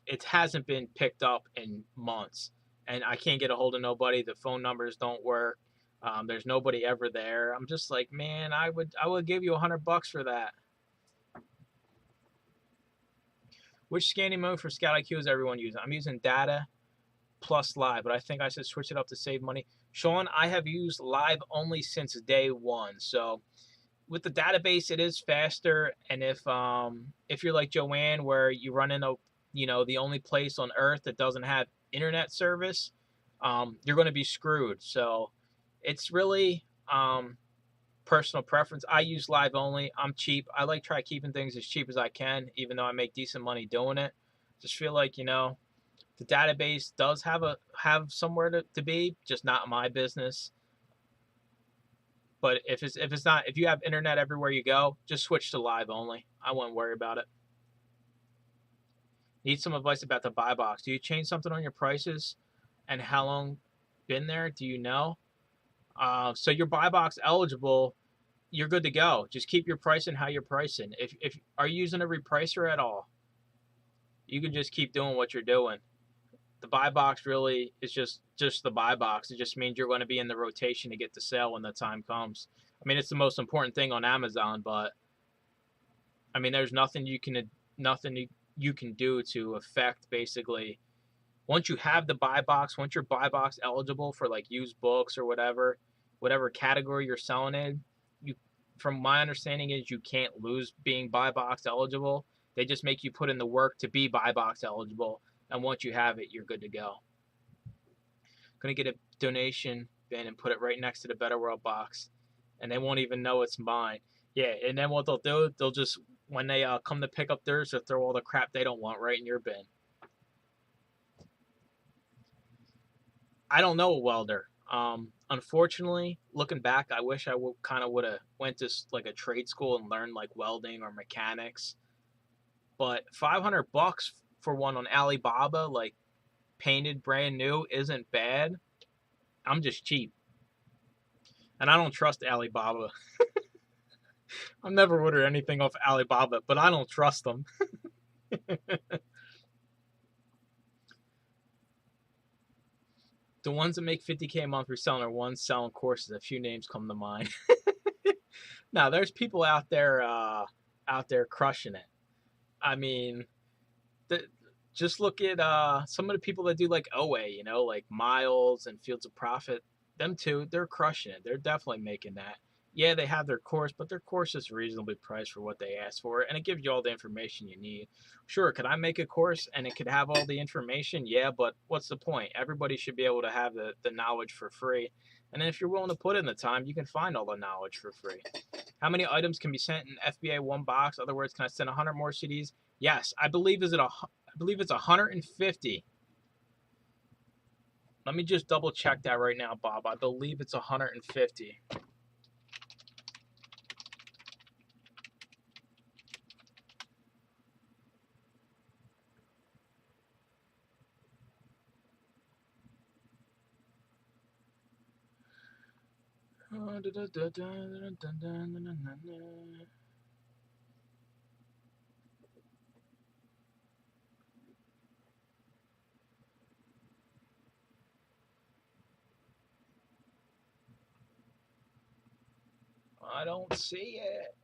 Speaker 1: it hasn't been picked up in months, and I can't get a hold of nobody. The phone numbers don't work. There's nobody ever there. I'm just like, man, I would give you $100 for that. Which scanning mode for Scout IQ is everyone using? I'm using data plus live, but I think I should switch it up to save money. Sean, I have used live only since day one. So with the database, it is faster. And if you're like Joanne, where you run into the only place on earth that doesn't have internet service, you're going to be screwed. So it's really personal preference. I use live only. I'm cheap. I like try keeping things as cheap as I can, even though I make decent money doing it. Just feel like the database does have somewhere to be, just not my business. But if you have internet everywhere you go, just switch to live only. I wouldn't worry about it. Need some advice about the buy box. Do you change something on your prices, and how long been there? Do you know? So your buy box eligible, you're good to go. Just keep your pricing how you're pricing. If are you using a repricer at all, you can just keep doing what you're doing. The buy box really is just the buy box. It just means you're going to be in the rotation to get the sale when the time comes. I mean, it's the most important thing on Amazon, but I mean, there's nothing you can do to affect basically once you have the buy box. Once you're buy box eligible for like used books or whatever category you're selling in, you, from my understanding, is you can't lose being buy box eligible. They just make you put in the work to be buy box eligible, and once you have it, you're good to go. Gonna get a donation bin and put it right next to the Better World box, and they won't even know it's mine. Yeah, and then what they'll do, they'll just when they come to pick up theirs, they'll throw all the crap they don't want right in your bin. I don't know a welder. Unfortunately, looking back, I wish I would have went to like a trade school and learned like welding or mechanics. But $500 for one on Alibaba, like painted brand new, isn't bad. I'm just cheap, and I don't trust Alibaba. I've never ordered anything off Alibaba, but I don't trust them. The ones that make 50K a month reselling are ones selling courses. A few names come to mind. Now, there's people out there crushing it. I mean, the, just look at some of the people that do like OA, like Miles and Fields of Profit. Them two, they're crushing it. They're definitely making that. Yeah, they have their course, but their course is reasonably priced for what they ask for, and it gives you all the information you need. Sure, could I make a course and it could have all the information? Yeah, but what's the point? Everybody should be able to have the knowledge for free. And then if you're willing to put in the time, you can find all the knowledge for free. How many items can be sent in FBA one box? In other words, can I send 100 more CDs? Yes, I believe it's 150. Let me just double check that right now, Bob. I believe it's 150. I don't see it.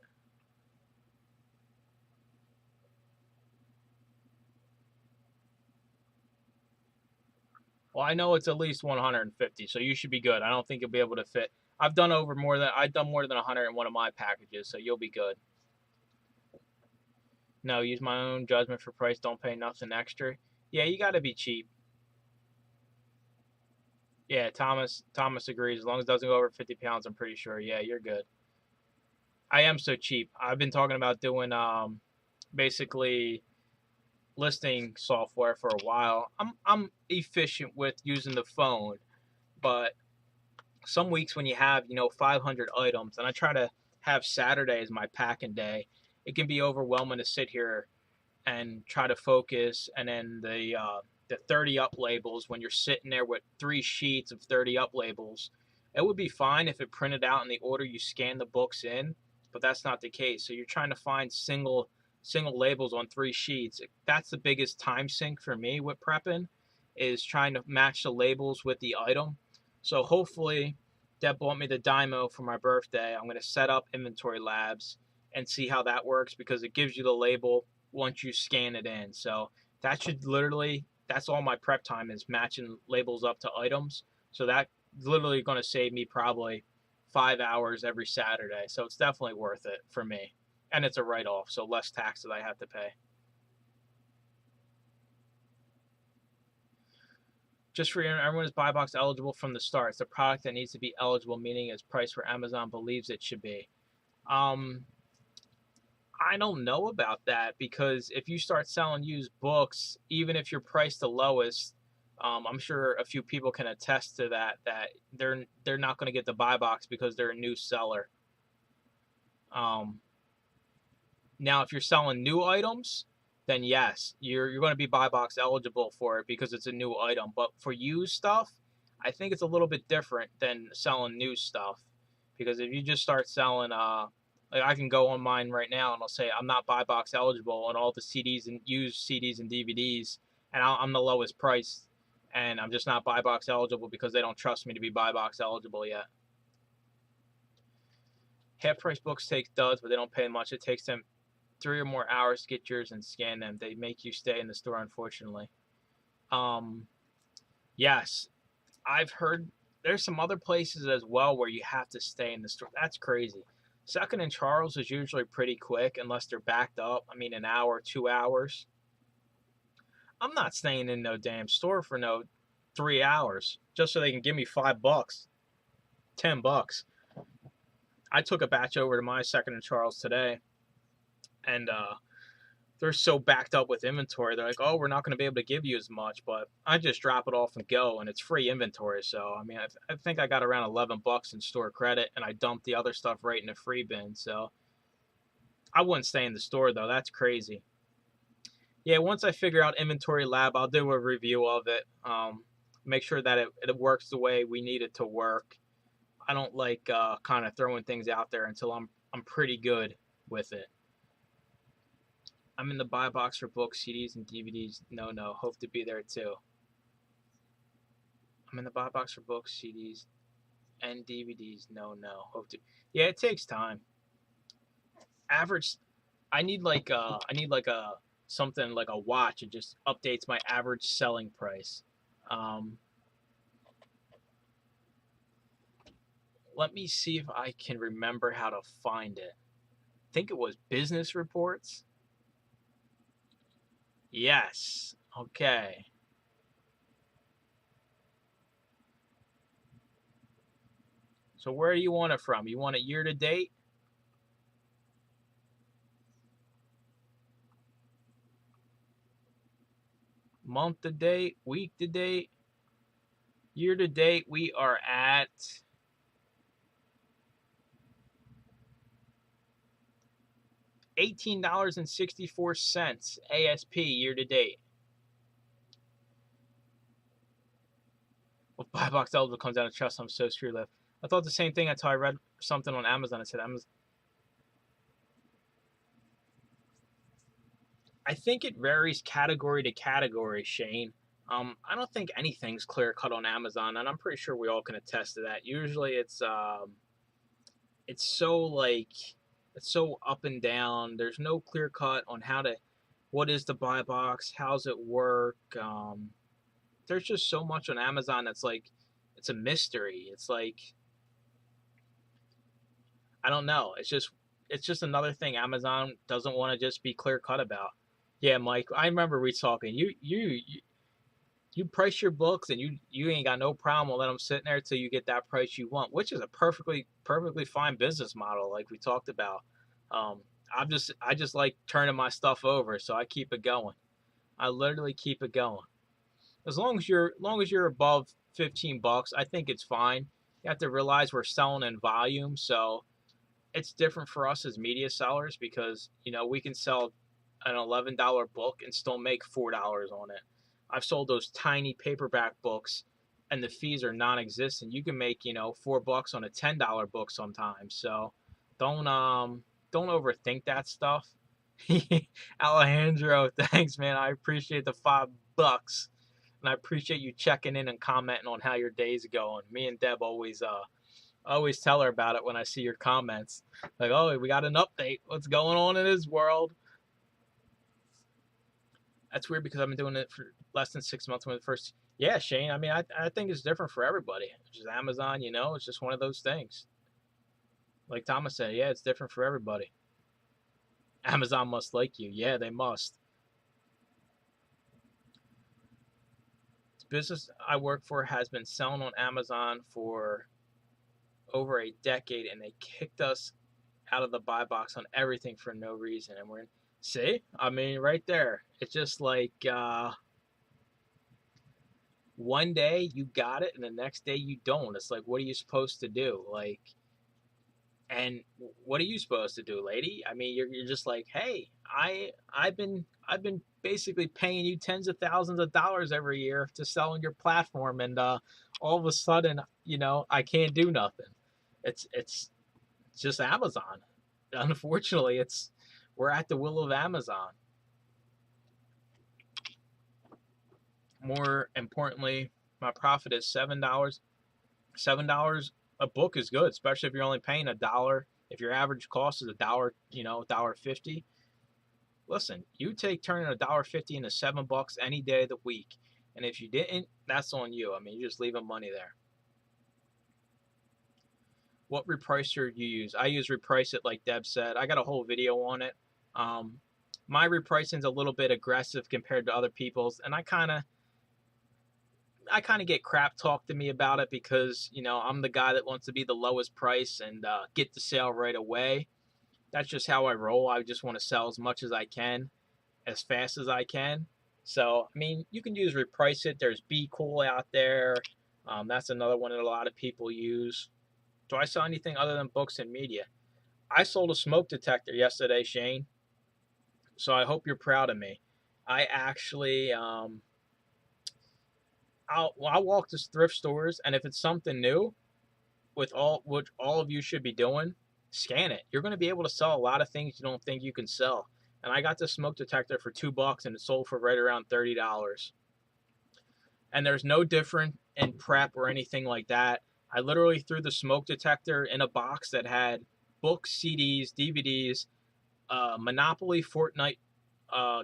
Speaker 1: Well, I know it's at least 150, so you should be good. I don't think you'll be able to fit. I've done more than 100 in one of my packages, so you'll be good. No, use my own judgment for price. Don't pay nothing extra. Yeah, you got to be cheap. Yeah, Thomas agrees. As long as it doesn't go over 50 pounds, I'm pretty sure. Yeah, you're good. I am so cheap. I've been talking about doing basically listing software for a while. I'm efficient with using the phone, but some weeks when you have 500 items, and I try to have Saturday as my packing day, it can be overwhelming to sit here and try to focus. And then the 30 up labels, when you're sitting there with 3 sheets of 30 up labels, it would be fine if it printed out in the order you scan the books in, but that's not the case. So you're trying to find single labels on 3 sheets. That's the biggest time sink for me with prepping, is trying to match the labels with the item. So hopefully Deb bought me the Dymo for my birthday. I'm going to set up Inventory Labs and see how that works, because it gives you the label once you scan it in. So that's all my prep time is, matching labels up to items. So that literally going to save me probably 5 hours every Saturday. So it's definitely worth it for me. And it's a write-off, so less tax that I have to pay. Just for everyone is buy box eligible from the start. It's a product that needs to be eligible, meaning it's priced where Amazon believes it should be. I don't know about that, because if you start selling used books, even if you're priced the lowest, I'm sure a few people can attest to that they're not going to get the buy box because they're a new seller. Now, if you're selling new items, then yes, you're going to be buy box eligible for it because it's a new item. But for used stuff, I think it's a little bit different than selling new stuff, because if you just start selling, like I can go on mine right now and I'll say I'm not buy box eligible on all the CDs and used CDs and DVDs, and I'm the lowest price, and I'm just not buy box eligible because they don't trust me to be buy box eligible yet. Half price books take duds, but they don't pay much. It takes them 3 or more hours to get yours and scan them. They make you stay in the store, unfortunately. Yes, I've heard there's some other places as well where you have to stay in the store. That's crazy. Second and Charles is usually pretty quick unless they're backed up. I mean, an hour, 2 hours. I'm not staying in no damn store for no 3 hours just so they can give me $5, $10. I took a batch over to my Second and Charles today, and they're so backed up with inventory. They're like, oh, we're not going to be able to give you as much, but I just drop it off and go, and it's free inventory. So, I mean, I think I got around $11 in store credit, and I dumped the other stuff right in the free bin. So, I wouldn't stay in the store, though. That's crazy. Yeah, once I figure out Inventory Lab, I'll do a review of it. Make sure that it works the way we need it to work. I don't like kind of throwing things out there until I'm pretty good with it. I'm in the buy box for books, CDs, and DVDs. No. Hope to be there too. I'm in the buy box for books, CDs, and DVDs. No. Hope to. Yeah, it takes time. Average. I need like a something like a watch. It just updates my average selling price. Um, Let me see if I can remember how to find it. I think it was business reports. Yes. Okay. So where do you want it from? You want it year to date? Month to date? Week to date? Year to date, we are at $18.64 ASP year to date. Well, buy box eligible comes down to trust. I'm so screwed left. I thought the same thing until I read something on Amazon. It said Amazon. I think it varies category to category, Shane. I don't think anything's clear cut on Amazon, and I'm pretty sure we all can attest to that. Usually, it's it's so like it's so up and down. There's no clear cut on how to what is the buy box, how's it work. There's just so much on Amazon that's like it's a mystery. It's like I don't know. It's just another thing Amazon doesn't want to just be clear cut about. Yeah, Mike, I remember we talking. You price your books and you ain't got no problem with let them sit there till you get that price you want, which is a perfectly fine business model, like we talked about. Um, I just like turning my stuff over, so I keep it going. I literally keep it going. As long as you're above $15, I think it's fine. You have to realize we're selling in volume, so it's different for us as media sellers because we can sell an $11 book and still make $4 on it. I've sold those tiny paperback books and the fees are non-existent. You can make $4 on a $10 book sometimes. So don't don't overthink that stuff. Alejandro, thanks man. I appreciate the $5 and I appreciate you checking in and commenting on how your day's going. Me and Deb always tell her about it when I see your comments. Like, oh, we got an update. What's going on in his world? That's weird because I've been doing it for less than 6 months when the first. Yeah, Shane. I mean, I think it's different for everybody. It's just Amazon, it's just one of those things. Like Thomas said, yeah, it's different for everybody. Amazon must like you. Yeah, they must. The business I work for has been selling on Amazon for over a decade, and they kicked us out of the buy box on everything for no reason. And we're in, see, I mean, right there. It's just like one day you got it, and the next day you don't. It's like, what are you supposed to do? Like, and what are you supposed to do, lady? I mean, you're just like, hey, I've been basically paying you tens of thousands of dollars every year to sell on your platform, and all of a sudden, I can't do nothing. It's just Amazon. Unfortunately, we're at the will of Amazon. More importantly, my profit is $7. $7 a book is good, especially if you're only paying a dollar. If your average cost is a dollar, $1.50. Listen, you take turning $1.50 into $7 any day of the week. And if you didn't, that's on you. I mean, you're just leaving money there. What repricer do you use? I use Reprice It, like Deb said. I got a whole video on it. Um, my repricing is a little bit aggressive compared to other people's, and I kind of get crap talked to me about it because I'm the guy that wants to be the lowest price and get the sale right away. That's just how I roll. I just want to sell as much as I can, as fast as I can. So I mean, you can use Reprice It. There's Be Cool out there. That's another one that a lot of people use. Do I sell anything other than books and media? I sold a smoke detector yesterday, Shane. So I hope you're proud of me. I actually I'll walk to thrift stores, and if it's something new, with all of you should be doing, scan it. You're going to be able to sell a lot of things you don't think you can sell. And I got this smoke detector for $2, and it sold for right around $30. And there's no different in prep or anything like that. I literally threw the smoke detector in a box that had books, CDs, DVDs, Monopoly, Fortnite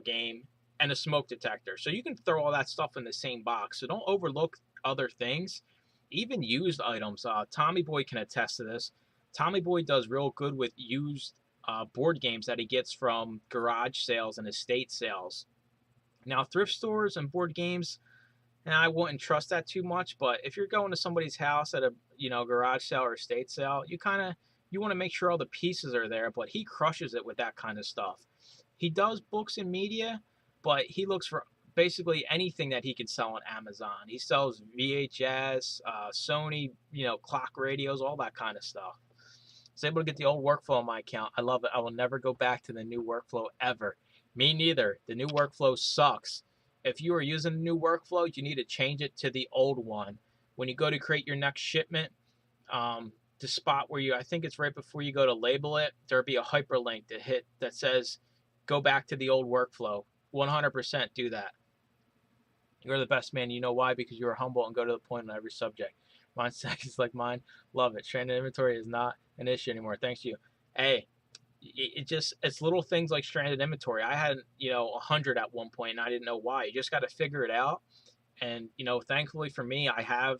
Speaker 1: game, and a smoke detector. So you can throw all that stuff in the same box. So don't overlook other things, even used items. Tommy Boy can attest to this. Tommy Boy does real good with used board games that he gets from garage sales and estate sales. Now, thrift stores and board games, and I wouldn't trust that too much. But if you're going to somebody's house at a garage sale or estate sale, you want to make sure all the pieces are there. But he crushes it with that kind of stuff. He does books and media, but he looks for basically anything that he can sell on Amazon. He sells VHS, Sony, clock radios, all that kind of stuff. I was able to get the old workflow on my account. I love it. I will never go back to the new workflow ever. Me neither. The new workflow sucks. If you are using the new workflow, you need to change it to the old one. When you go to create your next shipment, the spot where I think it's right before you go to label it, there'll be a hyperlink to hit that says, go back to the old workflow. 100% do that. You're the best man. You know why? Because you are humble and go to the point on every subject. Mine seconds like mine. Love it. Stranded inventory is not an issue anymore. Thanks to you. Hey, it's little things like stranded inventory. I had 100 at one point and I didn't know why. You just got to figure it out. And thankfully for me, I have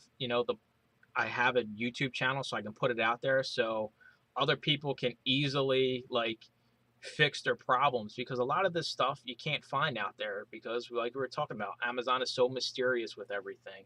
Speaker 1: a YouTube channel so I can put it out there so other people can easily like fix their problems, because a lot of this stuff you can't find out there because like we were talking about, Amazon is so mysterious with everything.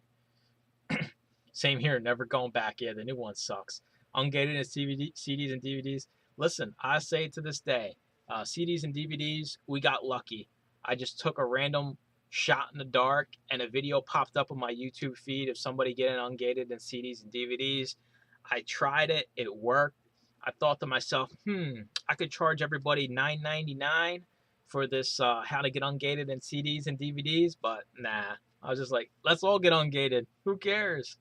Speaker 1: Same here, never going back. Yeah, the new one sucks. Ungated in CDs and DVDs. Listen, I say to this day, CDs and DVDs, we got lucky. I just took a random shot in the dark and a video popped up on my YouTube feed of somebody getting ungated in CDs and DVDs. I tried it, it worked. I thought to myself, I could charge everybody $9.99 for this how to get ungated in CDs and DVDs, but nah. I was just like, let's all get ungated. Who cares?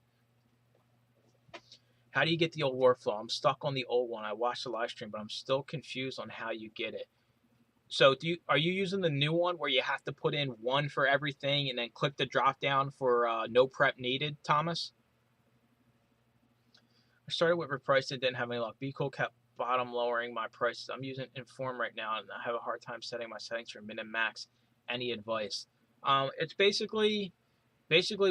Speaker 1: How do you get the old workflow? I'm stuck on the old one. I watched the live stream, but I'm still confused on how you get it. So are you using the new one where you have to put in one for everything and then click the drop down for no prep needed, Thomas? I started with repriced and didn't have any luck. Be Cool kept bottom lowering my prices. I'm using Inform right now and I have a hard time setting my settings for min and max. Any advice? It's basically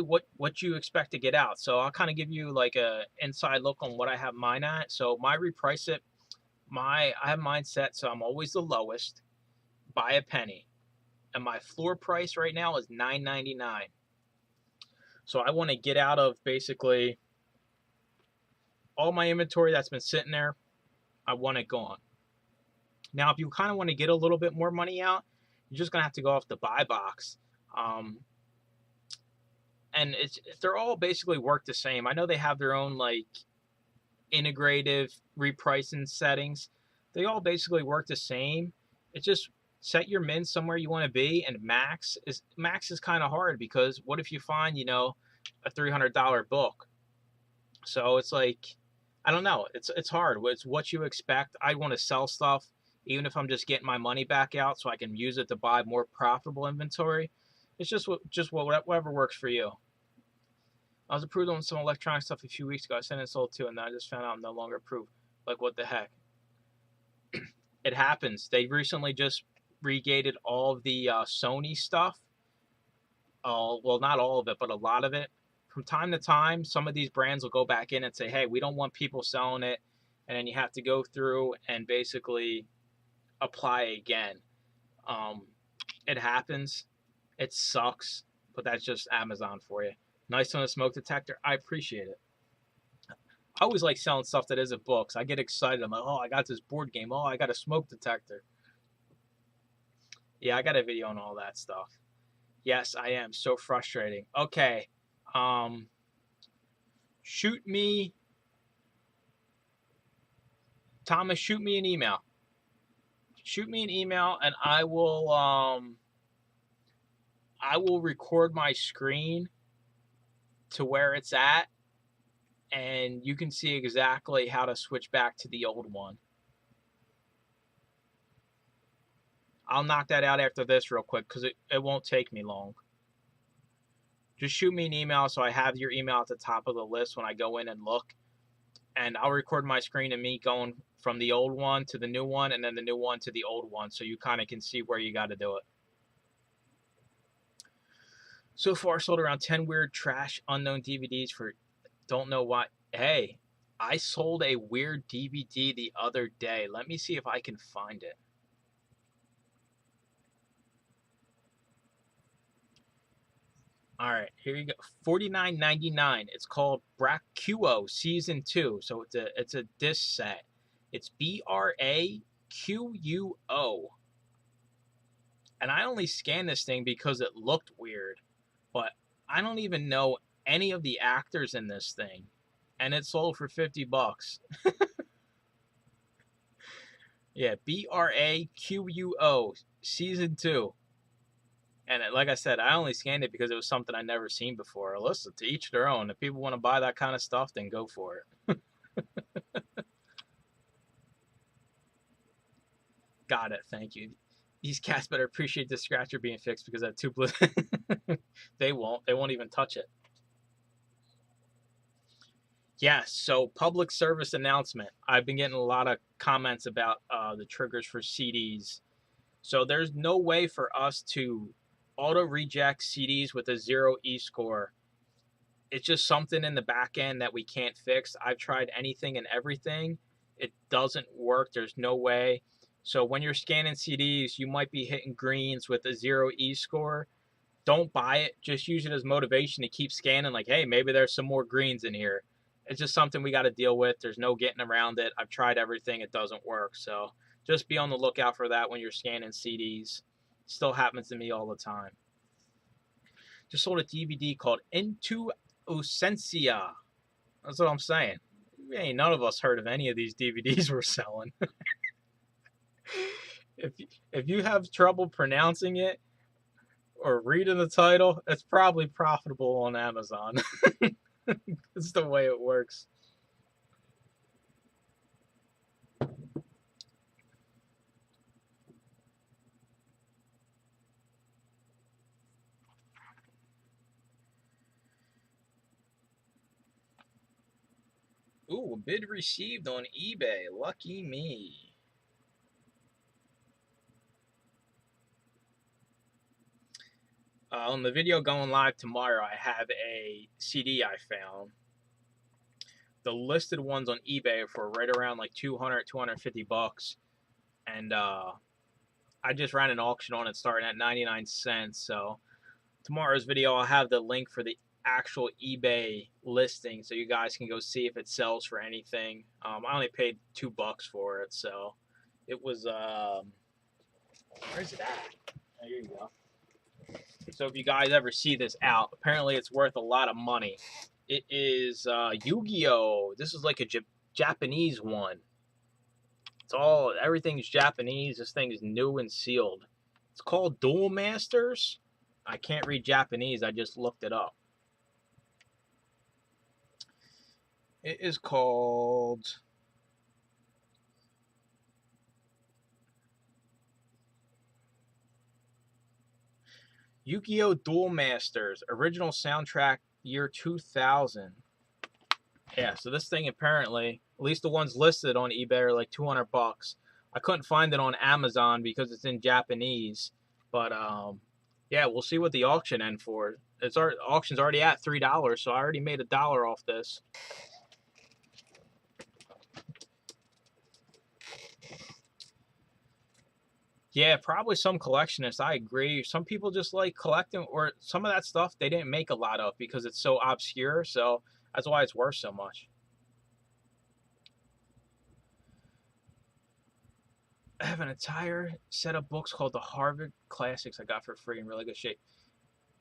Speaker 1: what you expect to get out. So I'll kind of give you like a inside look on what I have mine at. So my reprice it, I have mine set so I'm always the lowest by a penny, and my floor price right now is $9.99. So I want to get out of basically all my inventory that's been sitting there. I want it gone. Now, if you kind of want to get a little bit more money out, you're just gonna have to go off the buy box. And they're all basically work the same. I know they have their own like integrative repricing settings. They all basically work the same. It's just set your min somewhere you want to be, and max is kind of hard because what if you find a $300 book? So it's like, I don't know. It's hard. It's what you expect. I want to sell stuff even if I'm just getting my money back out so I can use it to buy more profitable inventory. It's just whatever works for you. I was approved on some electronic stuff a few weeks ago. I sent it sold too, and then I just found out I'm no longer approved. Like, what the heck? It happens. They recently just regated all of the Sony stuff. Well, not all of it, but a lot of it. From time to time, some of these brands will go back in and say, hey, we don't want people selling it. And then you have to go through and basically apply again. It happens. It sucks, but that's just Amazon for you. Nice on a smoke detector. I appreciate it. I always like selling stuff that isn't books. I get excited. I'm like, oh, I got this board game. Oh, I got a smoke detector. Yeah, I got a video on all that stuff. Yes, I am. So frustrating. Okay. Shoot me. Thomas, shoot me an email. Shoot me an email and I will record my screen to where it's at, and you can see exactly how to switch back to the old one. I'll knock that out after this real quick because it won't take me long. Just shoot me an email so I have your email at the top of the list when I go in and look. And I'll record my screen and me going from the old one to the new one and then the new one to the old one so you kind of can see where you got to do it. So far, sold around 10 weird trash unknown DVDs for don't know why. Hey, I sold a weird DVD the other day. Let me see if I can find it. All right, here you go. $49.99. It's called Bracuo Season 2. So it's a disc set. It's BRAQUO. And I only scanned this thing because it looked weird. But I don't even know any of the actors in this thing. And it sold for $50. Yeah, BRAQUO Season 2. And like I said, I only scanned it because it was something I never seen before. Listen, to each their own. If people want to buy that kind of stuff, then go for it. Got it. Thank you. These cats better appreciate the scratcher being fixed because I have two blue. They won't. They won't even touch it. Yes, so public service announcement. I've been getting a lot of comments about the triggers for CDs. So there's no way for us to auto reject CDs with a 0 score. It's just something in the back end that we can't fix. I've tried anything and everything. It doesn't work. There's no way. So when you're scanning CDs, you might be hitting greens with a 0 score. Don't buy it. Just use it as motivation to keep scanning. Like, hey, maybe there's some more greens in here. It's just something we got to deal with. There's no getting around it. I've tried everything. It doesn't work. So just be on the lookout for that when you're scanning CDs. Still happens to me all the time. Just sold a DVD called Into Ausencia. That's what I'm saying. Ain't none of us heard of any of these DVDs we're selling. if if you have trouble pronouncing it or reading the title, it's probably profitable on Amazon. It's the way it works. Ooh, a bid received on eBay. Lucky me. On the video going live tomorrow, I have a CD I found. The listed ones on eBay for right around like 200, 250 bucks. And I just ran an auction on it starting at 99 cents. So tomorrow's video, I'll have the link for the actual eBay listing so you guys can go see if it sells for anything. I only paid $2 for it. So it was, where's it at? Oh, here you go. So if you guys ever see this out, apparently it's worth a lot of money. It is Yu-Gi-Oh! This is like a Japanese one. Everything's Japanese. This thing is new and sealed. It's called Duel Masters. I can't read Japanese. I just looked it up. It is called Yu-Gi-Oh! Duel Masters. Original soundtrack year 2000. Yeah, so this thing apparently, at least the ones listed on eBay are like 200 bucks. I couldn't find it on Amazon because it's in Japanese. But yeah, we'll see what the auction end for. Auction's already at $3, so I already made $1 off this. Yeah, probably some collectionists. I agree. Some people just like collecting, or some of that stuff they didn't make a lot of because it's so obscure. So that's why it's worth so much. I have an entire set of books called the Harvard Classics I got for free in really good shape.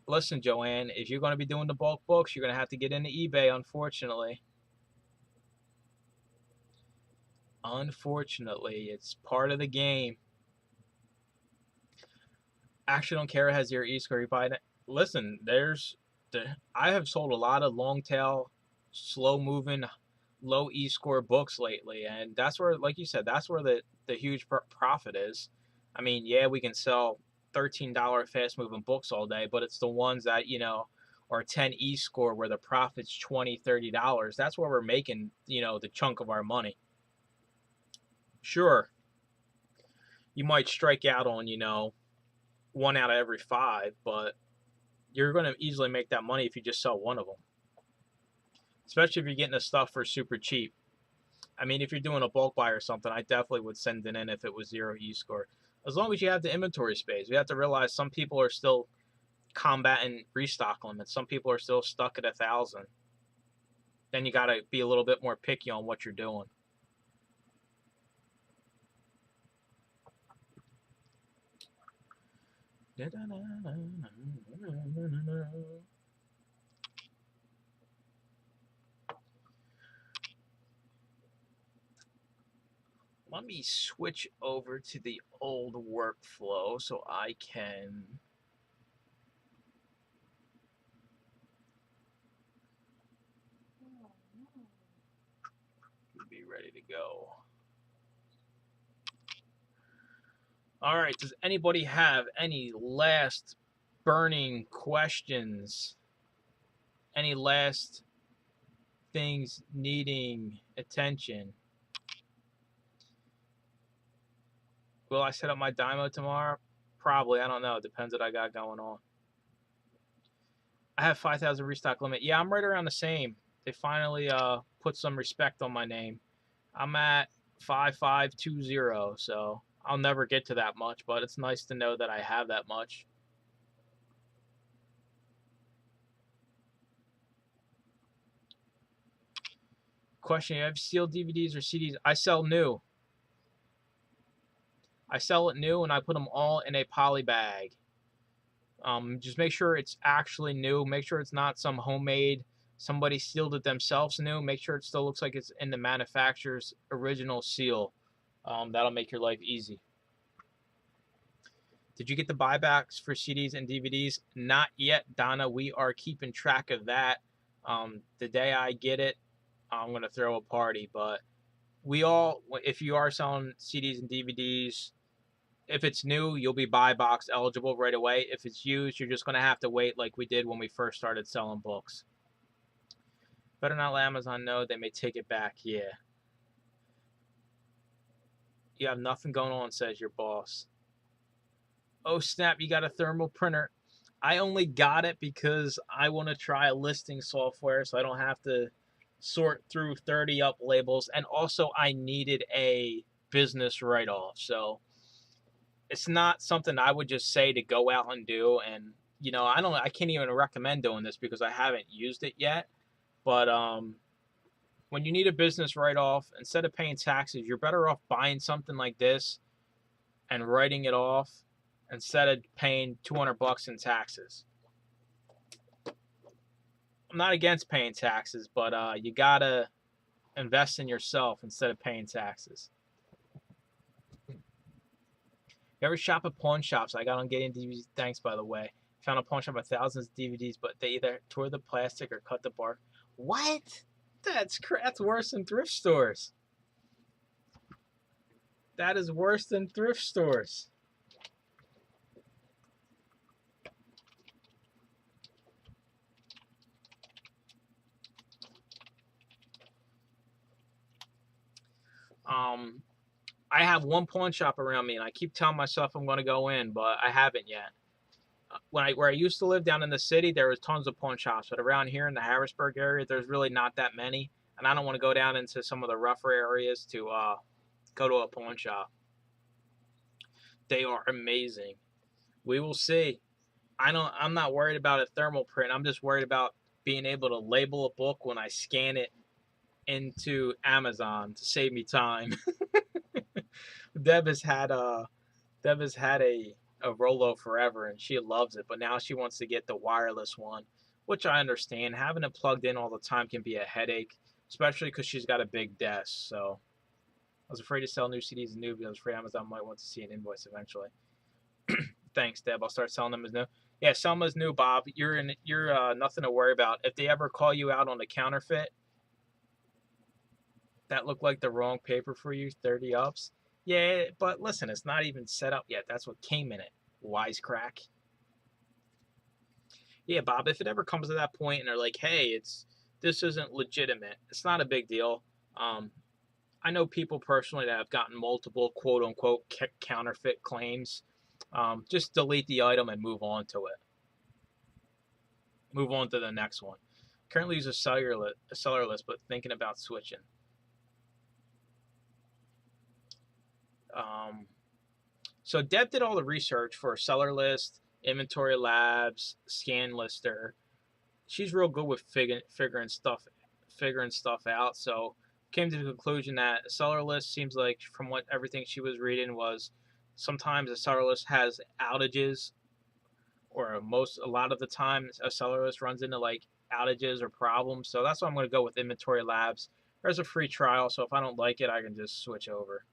Speaker 1: Listen, Joanne, if you're going to be doing the bulk books, you're going to have to get into eBay, unfortunately. Unfortunately, it's part of the game. Actually, don't care. It has your e-score. You buy it. Listen, I have sold a lot of long tail, slow moving, low e-score books lately, and that's where, like you said, that's where the huge profit is. I mean, yeah, we can sell $13 fast moving books all day, but it's the ones that are 10 e-score where the profit's $20, $30. That's where we're making the chunk of our money. Sure, you might strike out on 1 out of every 5, but you're going to easily make that money if you just sell one of them. Especially if you're getting the stuff for super cheap. I mean, if you're doing a bulk buy or something, I definitely would send it in if it was 0 e-score. As long as you have the inventory space. We have to realize some people are still combating restock limits. Some people are still stuck at 1,000. Then you got to be a little bit more picky on what you're doing. Let me switch over to the old workflow so I can be ready to go. All right, does anybody have any last burning questions? Any last things needing attention. Will I set up my Dymo tomorrow? Probably. I don't know. It depends what I got going on. I have 5,000 restock limit. Yeah, I'm right around the same. They finally put some respect on my name. I'm at 5520, so I'll never get to that much, but it's nice to know that I have that much. Question: you have sealed DVDs or CDs? I sell new. I sell it new, and I put them all in a poly bag. Just make sure it's actually new. Make sure it's not some homemade. Somebody sealed it themselves new. Make sure it still looks like it's in the manufacturer's original seal. That'll make your life easy. Did you get the buybacks for CDs and DVDs? Not yet, Donna. We are keeping track of that. The day I get it, I'm going to throw a party. But if you are selling CDs and DVDs, if it's new, you'll be buy box eligible right away. If it's used, you're just going to have to wait like we did when we first started selling books. Better not let Amazon know. They may take it back. Yeah. You have nothing going on, says your boss. Oh, snap, you got a thermal printer. I only got it because I want to try a listing software so I don't have to sort through 30 up labels. And also, I needed a business write-off. So it's not something I would just say to go out and do. And, I can't even recommend doing this because I haven't used it yet. But when you need a business write-off, instead of paying taxes, you're better off buying something like this and writing it off instead of paying $200 in taxes. I'm not against paying taxes, but you gotta invest in yourself instead of paying taxes. You ever shop at pawn shops? I got on getting DVDs. Thanks, by the way. Found a pawn shop with thousands of DVDs, but they either tore the plastic or cut the bark. What? That's worse than thrift stores. That is worse than thrift stores. I have one pawn shop around me, and I keep telling myself I'm going to go in, but I haven't yet. Where I used to live down in the city, there was tons of pawn shops, but around here in the Harrisburg area, there's really not that many, and I don't want to go down into some of the rougher areas to go to a pawn shop. They are amazing. We will see. I'm not worried about a thermal print. I'm just worried about being able to label a book when I scan it into Amazon to save me time. Deb has had a Rolo forever and she loves it, but now she wants to get the wireless one, which I understand. Having it plugged in all the time can be a headache, especially because she's got a big desk. So I was afraid to sell new CDs and new because I was afraid Amazon might want to see an invoice eventually. Thanks, Deb. I'll start selling them as new. Yeah, sell them as new, Bob. You're nothing to worry about. If they ever call you out on a counterfeit, that looked like the wrong paper for you, 30 ups. Yeah, but listen, it's not even set up yet. That's what came in it. Wisecrack. Yeah, Bob, if it ever comes to that point and they're like, hey, this isn't legitimate, it's not a big deal. I know people personally that have gotten multiple quote unquote counterfeit claims. Just delete the item and move on to it. Move on to the next one. Currently use a seller list, but thinking about switching. So Deb did all the research for seller list, inventory labs, scan lister. She's real good with figuring stuff out. So came to the conclusion that a seller list seems like, from what everything she was reading, was sometimes a seller list has outages, or a lot of the time a seller list runs into like outages or problems. So that's why I'm going to go with inventory labs. There's a free trial, so if I don't like it, I can just switch over.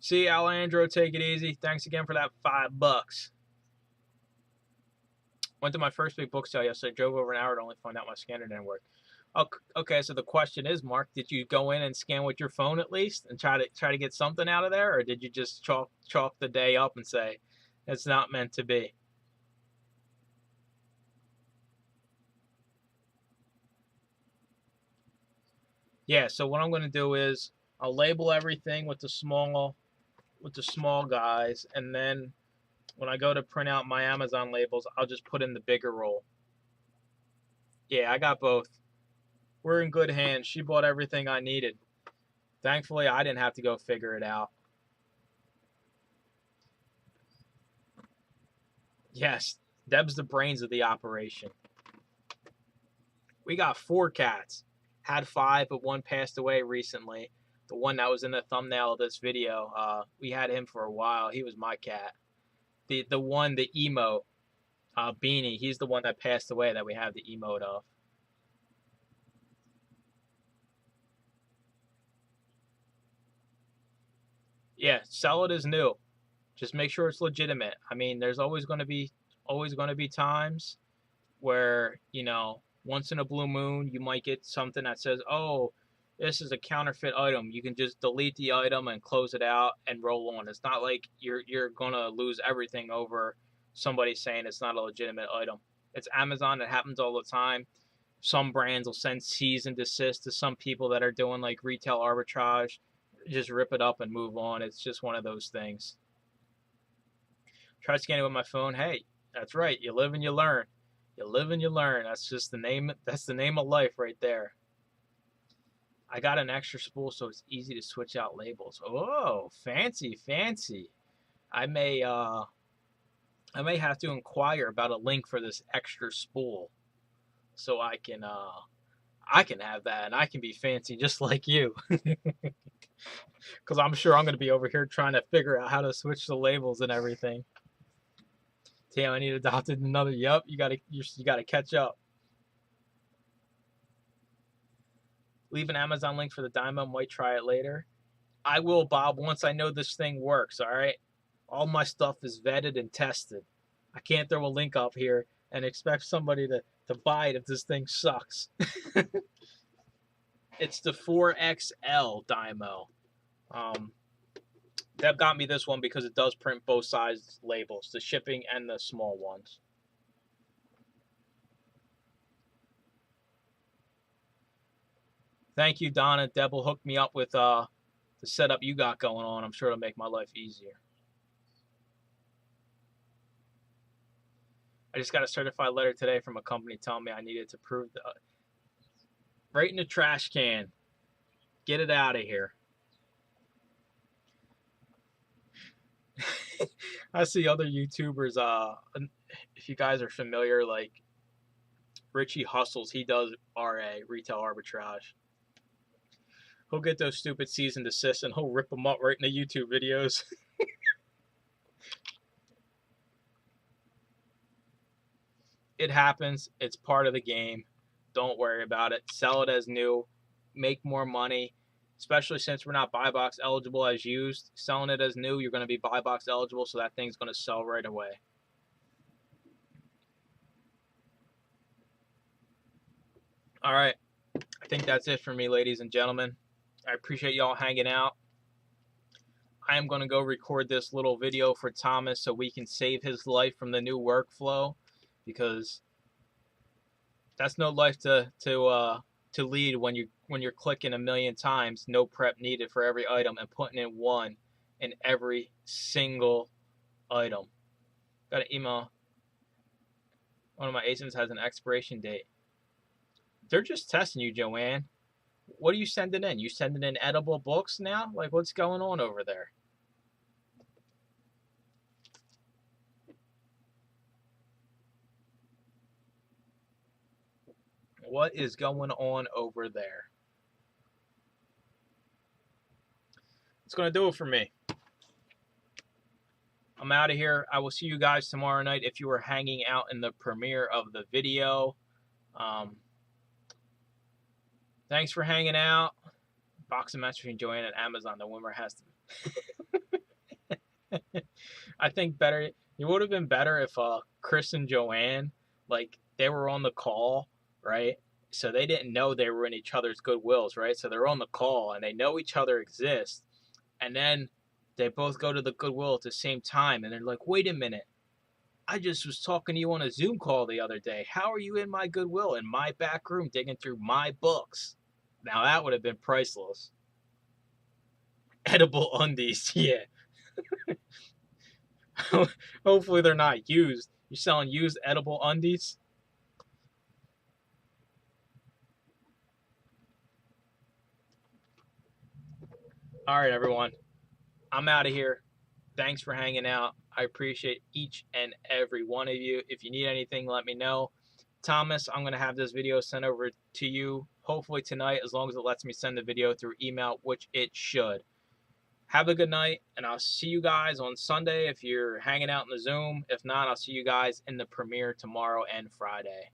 Speaker 1: See, Alejandro, take it easy. Thanks again for that $5. Went to my first big book sale yesterday. Drove over an hour to only find out my scanner didn't work. Okay, so the question is, Mark, did you go in and scan with your phone at least and try to get something out of there, or did you just chalk the day up and say it's not meant to be? Yeah, so what I'm going to do is I'll label everything with the small guys, and then when I go to print out my Amazon labels, I'll just put in the bigger roll. Yeah, I got both. We're in good hands. She bought everything I needed. Thankfully, I didn't have to go figure it out. Yes, Deb's the brains of the operation. We got 4 cats. Had 5, but one passed away recently. The one that was in the thumbnail of this video, we had him for a while. He was my cat. The emo Beanie, he's the one that passed away that we have the emote of. Yeah, sell it as new. Just make sure it's legitimate. I mean, there's always going to be times where, once in a blue moon, you might get something that says, "Oh, this is a counterfeit item." You can just delete the item and close it out and roll on. It's not like you're going to lose everything over somebody saying it's not a legitimate item. It's Amazon. It happens all the time. Some brands will send cease and desist to some people that are doing like retail arbitrage. Just rip it up and move on. It's just one of those things. Try scanning with my phone. Hey, that's right. You live and you learn. You live and you learn. That's just the name. That's the name of life right there. I got an extra spool, so it's easy to switch out labels. Oh, fancy, fancy. I may, uh, I may have to inquire about a link for this extra spool, so I can have that, and I can be fancy just like you. Because I'm sure I'm going to be over here trying to figure out how to switch the labels and everything. Damn, I need adopted another. Yup, you gotta catch up. Leave an Amazon link for the Dymo. Might try it later. I will, Bob, once I know this thing works. All right. All my stuff is vetted and tested. I can't throw a link up here and expect somebody to buy it if this thing sucks. It's the 4XL Dymo. Um, Deb got me this one because it does print both size labels, the shipping and the small ones. Thank you, Donna. Deb will hook me up with the setup you got going on. I'm sure it'll make my life easier. I just got a certified letter today from a company telling me I needed to prove the right in the trash can. Get it out of here. I see other YouTubers. If you guys are familiar, like Richie Hustles, he does RA retail arbitrage. He'll get those stupid cease and desist, and he'll rip them up right in the YouTube videos. It happens. It's part of the game. Don't worry about it. Sell it as new. Make more money. Especially since we're not buy box eligible as used. Selling it as new, you're going to be buy box eligible, so that thing's going to sell right away. All right. I think that's it for me, ladies and gentlemen. I appreciate y'all hanging out. I am going to go record this little video for Thomas so we can save his life from the new workflow, because that's no life to lead when you're clicking a million times, no prep needed for every item, and putting in one in every single item. Got an email. One of my ASINs has an expiration date. They're just testing you, Joanne. What are you sending in? You sending in edible books now? Like, what's going on over there? What is going on over there? It's going to do it for me. I'm out of here. I will see you guys tomorrow night if you are hanging out in the premiere of the video. Thanks for hanging out. Box of Match between Joanne and Amazon. The winner has to. I think better. It would have been better if Chris and Joanne, like, they were on the call, right? So they didn't know they were in each other's goodwills, right? So they're on the call and they know each other exists, and then they both go to the Goodwill at the same time, and they're like, "Wait a minute, I just was talking to you on a Zoom call the other day. How are you in my Goodwill in my back room digging through my books?" Now that would have been priceless. Edible undies, yeah. Hopefully they're not used. You're selling used edible undies? All right, everyone. I'm out of here. Thanks for hanging out. I appreciate each and every one of you. If you need anything, let me know. Thomas, I'm going to have this video sent over to you hopefully tonight, as long as it lets me send the video through email, which it should. Have a good night, and I'll see you guys on Sunday if you're hanging out in the Zoom. If not, I'll see you guys in the premiere tomorrow and Friday.